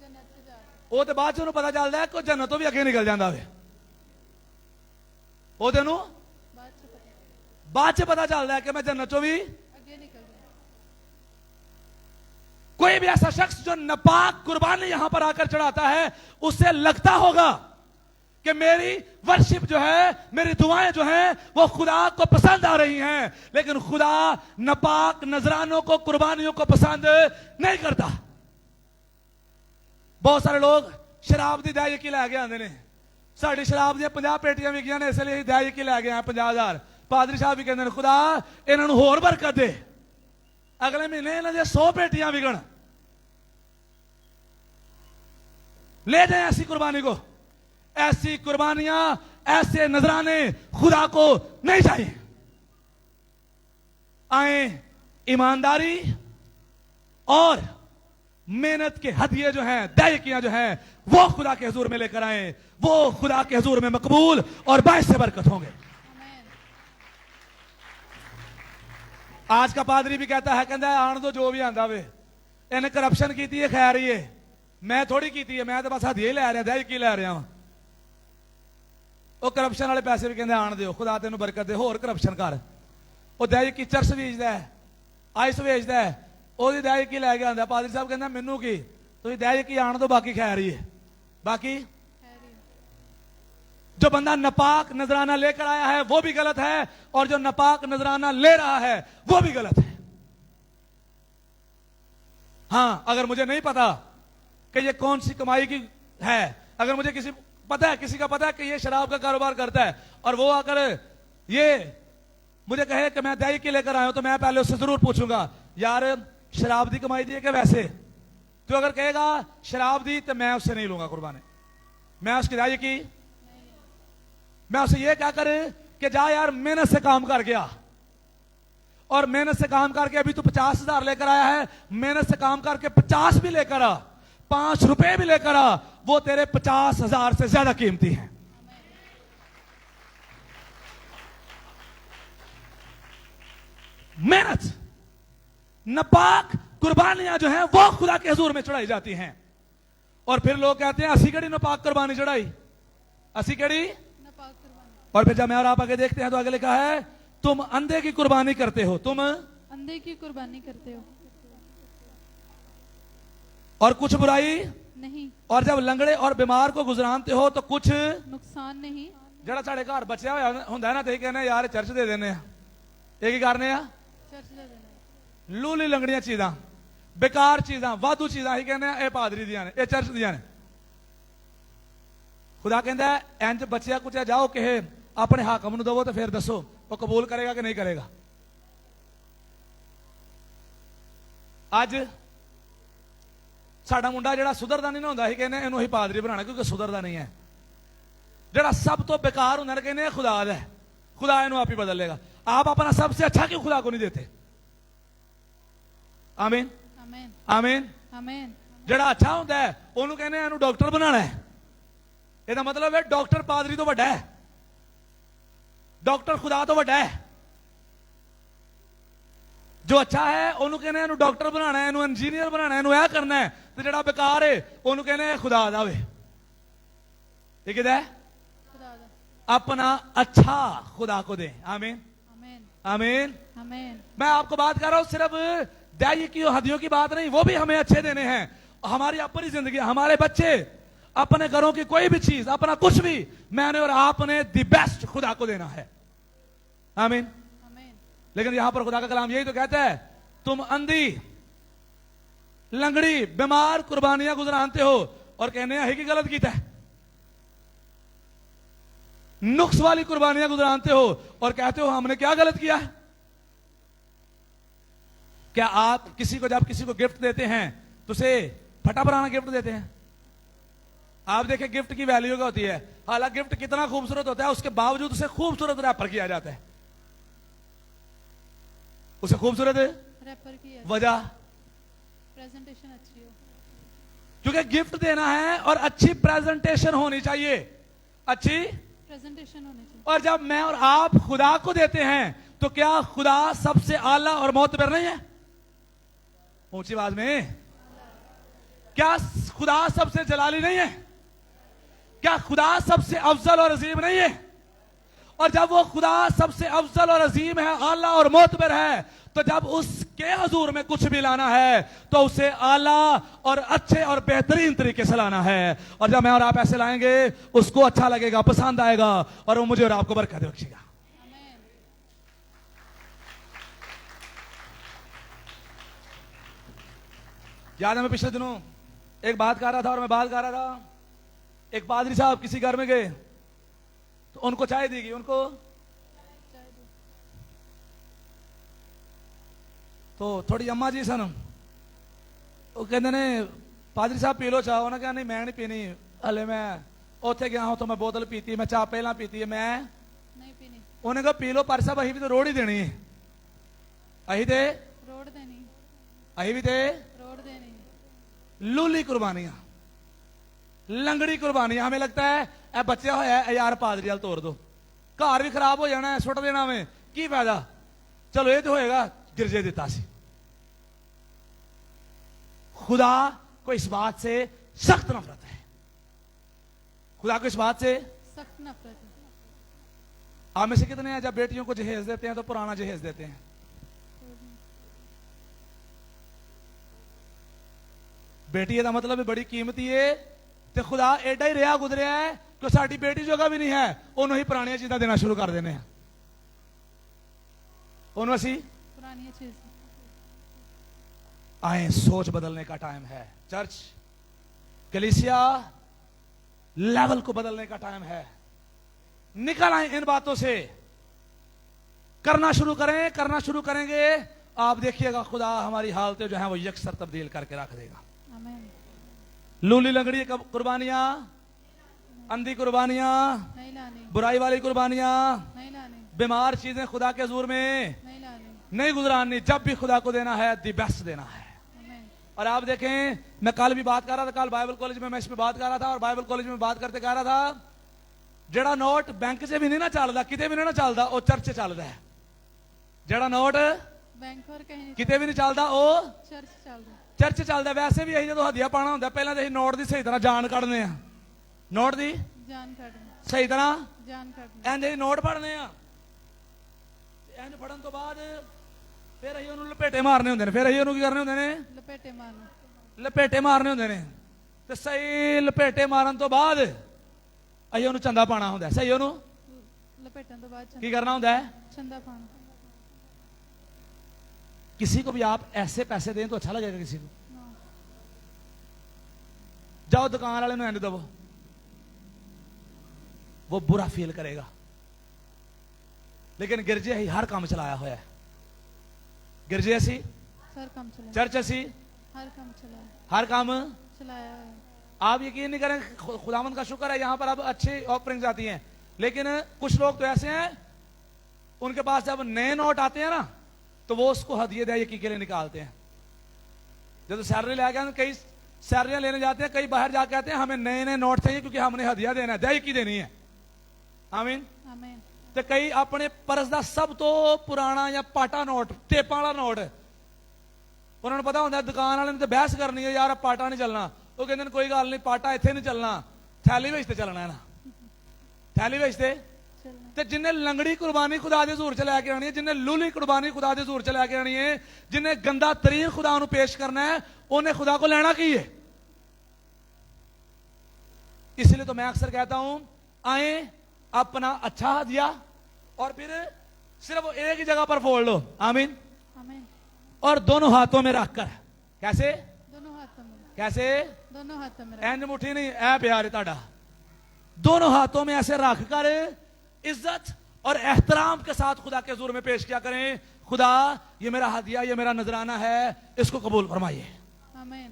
ਜੰਨਤ 'ਚ ਜਾ ਕੇ। ਉਹ ਤੇ ਬਾਅਦ 'ਚ ਉਹਨੂੰ ਪਤਾ ਚੱਲਦਾ ਕਿ ਉਹ ਜੰਨਤ ਤੋਂ ਵੀ ਅੱਗੇ ਨਿਕਲ ਜਾਂਦਾ ਵੇ। ਉਹਦੇ ਨੂੰ ਬਾਅਦ 'ਚ ਪਤਾ ਚੱਲਦਾ ਕਿ ਮੈਂ ਜੰਨਤ ਤੋਂ ਵੀ ਅੱਗੇ ਨਿਕਲ ਗਿਆ। कोई भी ऐसा शख्स जो नापाक कुर्बानी यहां पर आकर चढ़ाता है, उससे लगता होगा कि मेरी वर्शिप जो है, मेरी दुआएं जो हैं वो खुदा को पसंद आ रही हैं, लेकिन खुदा नापाक नजरानों को, कुर्बानियों को पसंद नहीं करता। बहुत सारे लोग शराब की दायकी लै के आते हैं। साड़ी शराब दी 50 पेटियां विकियां ने, इसलिए दायकी लै गए 50,000। पादरी साहब भी कहते हैं खुदा इन्होंने होर बरकत दे, अगले महीने इन्हों 100 पेटियां विकण। ले जाए ऐसी कुर्बानी को। ऐसी कुर्बानियां, ऐसे नजराने खुदा को नहीं चाहिए। आए ईमानदारी और मेहनत के हदिये जो हैं, दायकियां जो हैं, वो खुदा के हुजूर में लेकर आए, वो खुदा के हुजूर में मकबूल और बाइस से बरकत होंगे। आज का पादरी भी कहता है, कहता है आन दो जो भी आंदा वे, इन्हें करप्शन की है, खैर ही है, मैं थोड़ी की है, मैं तो बस हदिये लै रहा, दायकी लै रहा। वो करप्शन वाले पैसे भी कहते आन दो, खुदा तेन बरकत दे, होर करप्शन कर। वो दायकी चरस बेचता है, आइस बेचता है, ਉਹਦੀ दायकी लै के आंदा। पादरी साहब कहता मैनू की, तुम दायकी आन दो, बाकी खैर ही है। बाकी जो बंदा नापाक नजराना लेकर आया है वो भी गलत है, और जो नापाक नजराना ले रहा है वो भी गलत है। हां, अगर मुझे नहीं पता कि ये कौन सी कमाई की है, अगर मुझे किसी का पता है कि ये शराब का कारोबार करता है, और वो अगर ये मुझे कहे कि मैं दायकी लेकर आया हूं, तो मैं पहले उससे जरूर पूछूंगा यार शराब दी कमाई दी है कि वैसे? तो अगर कहेगा शराब दी तो मैं उससे नहीं लूंगा कुर्बानी, मैं उसकी दायकी, मैं उसे ये क्या करे कि जा यार मेहनत से काम कर गया, और मेहनत से काम करके अभी तू 50,000 लेकर आया है, मेहनत से काम करके 50 भी लेकर आ, 5 रुपए भी लेकर आ, वो तेरे 50,000 से ज्यादा कीमती है। मेहनत, नापाक कुर्बानियां जो हैं वो खुदा के हुजूर में चढ़ाई जाती हैं। और फिर लोग कहते हैं असी कड़ी नापाक कुर्बानी चढ़ाई, असी कड़ी। और फिर जब मैं और आप आगे देखते हैं तो आगे लिखा है तुम अंधे की कुर्बानी करते हो, तुम अंधे की कुर्बानी करते हो और कुछ बुराई नहीं, और जब लंगड़े और बीमार को गुजरानते हो तो कुछ नुकसान नहीं। जड़ा साढ़े घर बच्चा होया हुंदा ना, तो कहने यार चर्च दे देने, ये की करने आ, चर्च दे देना। लूली लंगड़ियां चीजां, बेकार चीजां, वाधू चीजां ही कहने ये पादरी दियां ने, ये चर्च दियां ने। खुदा कहता है इंज बच्चा कुछ जाओ कहे अपने हाकम नूं दवो, तो फिर दसो वो कबूल करेगा कि नहीं करेगा। अज साडा मुंडा जिहड़ा सुधरदा नहीं ना हुंदा, कहने इहनूं ही पादरी बनाना, क्योंकि सुधरदा नहीं है। जिहड़ा सब तो बेकार हुंदा कहने खुदा दा है, खुदा इहनूं आप ही बदल लेगा। आप अपना सबसे अच्छा क्यों खुदा को नहीं देते? आमीन आमीन आमीन आमीन। जिहड़ा अच्छा हुंदा है उहनूं कहने इहनूं डॉक्टर बनाना है, ਇਹਦਾ मतलब है डॉक्टर पादरी तो ਵੱਡਾ है, डॉक्टर खुदा तो ਵੱਡਾ है। जो अच्छा है ਉਹਨੂੰ कहने ਇਹਨੂੰ डॉक्टर बनाना है, ਇਹਨੂੰ इंजीनियर बनाना है, ਇਹਨੂੰ ਇਹ करना है। ਤੇ ਜਿਹੜਾ बेकार है ਉਹਨੂੰ कहने खुदा ਦਾ ਵੇ। ਇਹ ਕਿਹਦਾ ਹੈ? खुदा दा। अपना अच्छा खुदा को दें। आमीन आमेन आमीन। आमेन मैं आपको बात कर रहा हूं सिर्फ दैय की हदियों की बात नहीं, वो भी हमें अच्छे देने हैं। हमारी अपनी जिंदगी, हमारे बच्चे, अपने घरों की कोई भी चीज, अपना कुछ भी मैंने और आपने द बेस्ट खुदा को देना है। आमीन। आमेन लेकिन यहां पर खुदा का कलाम यही तो कहता है, तुम अंधी, लंगड़ी, बीमार कुर्बानियां गुजरानते हो और कहने है कि गलत गीता है, नुक्स वाली कुर्बानियां गुजरानते हो और कहते हो हमने क्या गलत किया है। क्या आप किसी को, जब किसी को गिफ्ट देते हैं तो उसे फटा पुराना गिफ्ट देते हैं? आप देखें गिफ्ट की वैल्यू क्या होती है। हालांकि गिफ्ट कितना खूबसूरत होता है, उसके बावजूद उसे खूबसूरत रैपर किया जाता है। उसे खूबसूरत रैपर की वजह प्रेजेंटेशन अच्छी हो। क्योंकि गिफ्ट देना है और अच्छी प्रेजेंटेशन होनी चाहिए, अच्छी प्रेजेंटेशन होनी चाहिए। और जब मैं और आप खुदा को देते हैं तो क्या खुदा सबसे आला और मोतबर नहीं है? ऊंची आवाज में, क्या खुदा सबसे जलाली नहीं है? क्या खुदा सबसे अफजल और अजीम नहीं है? और जब वो खुदा सबसे अफजल और अजीम है, आला और मोतबर है, तो जब उसके हुजूर में कुछ भी लाना है तो उसे आला और अच्छे और बेहतरीन तरीके से लाना है। और जब मैं और आप ऐसे लाएंगे उसको अच्छा लगेगा, पसंद आएगा और वो मुझे और आपको बरकत बख्शेगा। आमेन याद है मैं पिछले दिनों एक बात कर रहा था और मैं बात कर रहा था, एक पादरी साहब किसी घर में गए तो उनको चाय दी गई, उनको तो थोड़ी अम्मा जी सन वो कहते ने पादरी साहब पी लो चाह, उन्हें कहा नहीं मैं नहीं पीनी, हले मैं उत्थे गया हूं तो मैं बोतल पीती, मैं चाह पहला पीती है, मैं नहीं पीनी। उन्हें कहा पी लो पर साहब अही भी तो रोड़ ही देनी है, अही दे रोड देनी, अही भी दे रोड देनी। लूली कुर्बानियां, लंगड़ी कुर्बानियां। हमें लगता है ए बच्चा होया है यार पादरी वाल तोड़ दो, घर भी खराब हो जाना है, सुट देना में की फायदा, चलो ये तो होएगा गिरजे दिता सी। खुदा को इस बात से सख्त नफरत है, खुदा को इस बात से सख्त नफरत है। आप में से कितने हैं जब बेटियों को जहेज देते हैं तो पुराना जहेज देते हैं? बेटी का मतलब बड़ी कीमती है, तो खुदा एडा ही रहा गुजरिया है कि साड़ी बेटी जगह भी नहीं है, उन्होंने ही पुरानी चीजें देना शुरू कर देने हैं, उन्होंने असी पुरानी चीज। आए सोच बदलने का टाइम है। चर्च कलीसिया लेवल को बदलने का टाइम है। निकल आए इन बातों से, करना शुरू करें, करना शुरू करेंगे, आप देखिएगा खुदा हमारी हालतें जो है वो यकसर तब्दील करके रख देगा। आमेन। लूली लंगड़ी कुर्बानियां, अंधी कुर्बानियां, नहीं लानी, बुराई वाली कुर्बानियां, नहीं लानी, बीमार चीजें खुदा के हुजूर में नहीं लानी। नहीं गुजरानी। जब भी खुदा को देना है दी बेस्ट देना है। आमेन। और आप देखें, मैं कल भी बात कर रहा था, कल बाइबल कॉलेज में मैं इसमें बात कर रहा था और बाइबल कॉलेज में बात करते कह रहा था जड़ा नोट बैंक से भी नहीं ना चलता, किते भी नहीं ना चलता, वो चर्च चलता है। जड़ा नोट बैंक और कहीं किते भी नहीं चलता, वो चर्च चल रहा। चर्च चलता। वैसे भी यही जो हदिया पाना होंगे पहले तो नोट की सही तरह जान कढ़ने, नोट की जान काटनी, सही तरह जान काटनी। इंज नोट फड़ने, इंज फड़न तो बाद फिर अं उन्होंने लपेटे मारने होंगे, फिर अं की करने होंगे ने लपेटे मारना, लपेटे मारने होंगे ने, तो सही लपेटे मारन तो बाद अं उन्होंने चंदा पाना होंगे। सही उन्होंने लपेटन तो बाद की करना होंगे, चंदा पाना। किसी को भी आप ऐसे पैसे दें तो अच्छा लगेगा किसी को? ना। जाओ दुकान वाले एंड दबो, वो बुरा फील करेगा। लेकिन गिरजे ही हर काम चलाया हुआ है, गिरजे असी, हर काम चलाया, चर्च असी, हर काम चलाया, हर काम। चलाया है। आप यकीन नहीं करें, खुदावंद का शुक्र है यहां पर अब अच्छी ऑफरिंग्स आती हैं, लेकिन कुछ लोग तो ऐसे हैं उनके पास जब नए नोट आते हैं ना तो वो उसको हदिये दे यकी के लिए निकालते हैं। जब सैलरी ले गए, कई सैलरियां लेने जाते हैं, कई बाहर जाके कहते हैं हमें नए नए नोट चाहिए क्योंकि हमने हदिया देना है, दया की देनी है। आमीन। आमेन। तो कई अपने परस का सब तो पुराना या पाटा नोट, टेपा वाला नोट, उन्होंने पता होता दुकान वाले ने तो बहस करनी है, यार पाटा नहीं चलना, वो कहते हैं कोई गल नहीं, पाटा इतने नहीं चलना, थैली बेचते चलना है ना, थैली बेचते चलना ਤੇ ਜਿੰਨੇ ਲੰਗੜੀ ਕੁਰਬਾਨੀ ਖੁਦਾ ਦੇ ਹਜ਼ੂਰ ਚ ਲੈ ਕੇ ਆਣੀ ਹੈ, ਜਿੰਨੇ ਲੂਲੀ ਕੁਰਬਾਨੀ ਖੁਦਾ ਦੇ ਹਜ਼ੂਰ ਚ ਲੈ ਕੇ ਆਣੀ ਹੈ, ਜਿੰਨੇ ਗੰਦਾ ਤਰੀਨ ਖੁਦਾ ਨੂੰ ਪੇਸ਼ करना है, ਉਹਨੇ खुदा को लेना की है। इसलिए तो मैं अक्सर कहता हूं, आए अपना अच्छा हदिया और फिर सिर्फ एक ही जगह पर फोड़ लो, आमीन, आमीन। और दोनों हाथों में रखकर, कैसे दोनों हाथों में, कैसे, दोनों हाथों में एंड मुट्ठी नहीं, ऐ प्यार है ताड़ा, दोनों हाथों में ऐसे रखकर इज्जत और एहतराम के साथ खुदा के हुजूर में पेश किया करें, खुदा ये मेरा हदिया, ये मेरा नजराना है, इसको कबूल फरमाइए। आमीन।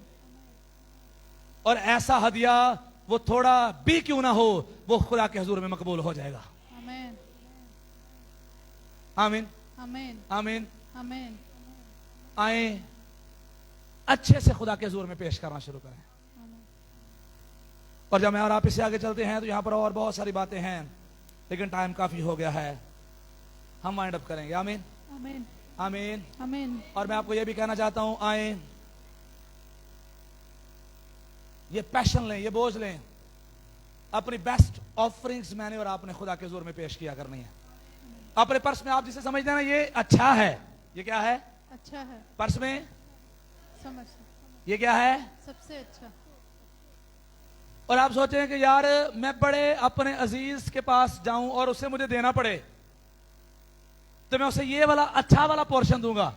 और ऐसा हदिया वो थोड़ा भी क्यों ना हो, वो खुदा के हुजूर में मकबूल हो जाएगा। आमीन, आमीन, आमीन, आमीन। आमीन, आए अच्छे से खुदा के हुजूर में पेश करना शुरू करें। आमीन। और जब मैं और आप इससे आगे चलते हैं तो यहां पर और बहुत सारी बातें हैं, लेकिन टाइम काफी हो गया है, हम वाइंड अप करेंगे। आमीन, आमीन, आमीन। आमीन। और मैं आपको यह भी कहना चाहता हूं, आए ये पैशन लें, ये बोझ लें, अपनी बेस्ट ऑफरिंग्स मैंने और आपने खुदा के हुजूर में पेश किया करनी है। अपने पर्स में आप जिसे समझते हैं ना ये अच्छा है, ये क्या है, अच्छा है, पर्स में समझ, ये क्या है, सबसे अच्छा। और आप सोचें कि यार मैं बड़े अपने अजीज के पास जाऊं और उसे मुझे देना पड़े तो मैं उसे ये वाला अच्छा वाला पोर्शन दूंगा,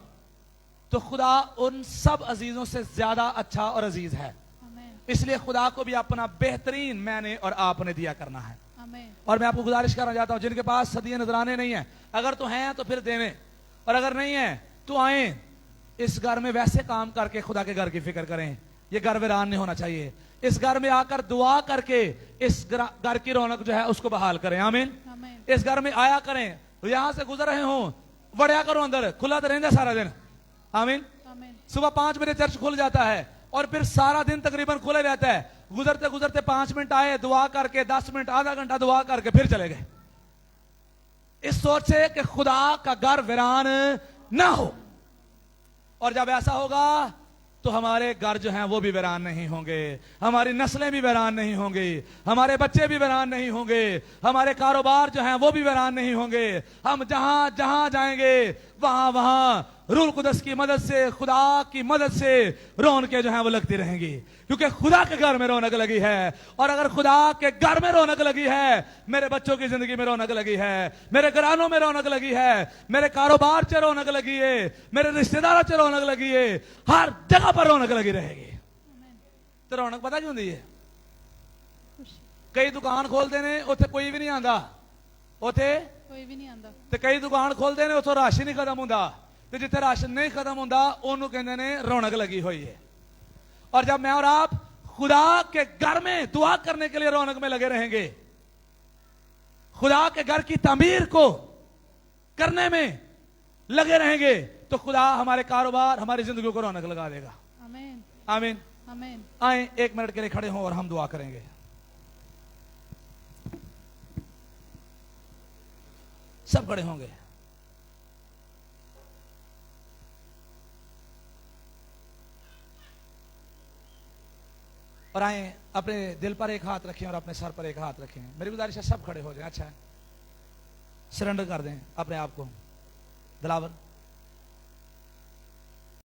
तो खुदा उन सब अजीजों से ज्यादा अच्छा और अजीज है। आमीन, इसलिए खुदा को भी अपना बेहतरीन मैंने और आपने दिया करना है। आमीन, और मैं आपको गुजारिश करना चाहता हूं, जिनके पास सदिये नजराने नहीं है, अगर तो हैं तो फिर देवें, और अगर नहीं है तो आए इस घर में वैसे काम करके खुदा के घर की फिक्र करें। ये घर वीरान नहीं होना चाहिए। इस घर में आकर दुआ करके इस घर की रौनक जो है उसको बहाल करें। आमीन। आमीन, इस घर में आया करें, यहां से गुजर रहे हो बढ़िया करो, अंदर खुला तो रहता सारा दिन। आमीन। आमीन, सुबह 5 बजे चर्च खुल जाता है और फिर सारा दिन तकरीबन खुले रहता है। गुजरते गुजरते 5 मिनट आए, दुआ करके 10 मिनट आधा घंटा दुआ करके फिर चले गए, इस सोच से कि खुदा का घर वीरान ना हो। और जब ऐसा होगा तो हमारे घर जो हैं वो भी वीरान नहीं होंगे, हमारी नस्लें भी वीरान नहीं होंगी, हमारे बच्चे भी वीरान नहीं होंगे, हमारे कारोबार जो हैं वो भी वीरान नहीं होंगे। हम जहां जहां जाएंगे वहां वहां रूल कुदस की मदद से, खुदा की मदद से रौनकें जो हैं वो लगती रहेंगी, क्योंकि खुदा के घर में रौनक लगी है। और अगर खुदा के घर में रौनक लगी है, मेरे बच्चों की जिंदगी में रौनक लगी है, मेरे घरानों में रौनक लगी है, मेरे कारोबार से रौनक लगी है, मेरे रिश्तेदारों से रौनक लगी है, हर जगह पर रौनक लगी रहेगी। तो रौनक पता क्यों दी है? खुशी, कई दुकान खोलते ने, उत्थे कोई भी नहीं आंदा, उत्थे कोई भी नहीं आंदा। ते कई दुकान खोलते ने, उत्थों राशन ही खत्म होंदा, ते जिथे राशन नहीं खत्म होंदा ओनू कहंदे ने रौनक लगी हुई है। और जब मैं और आप खुदा के घर में दुआ करने के लिए रौनक में लगे रहेंगे, खुदा के घर की तामीर को करने में लगे रहेंगे, तो खुदा हमारे कारोबार, हमारी जिंदगी को रौनक लगा देगा। आमीन, आमीन। आमीन। आए 1 मिनट के लिए खड़े हों और हम दुआ करेंगे। सब खड़े होंगे। और आए अपने दिल पर एक हाथ रखें और अपने सर पर एक हाथ रखें। मेरी गुजारिश है सब खड़े हो जाएं। अच्छा है, सरेंडर कर दें अपने आप को। दिलावर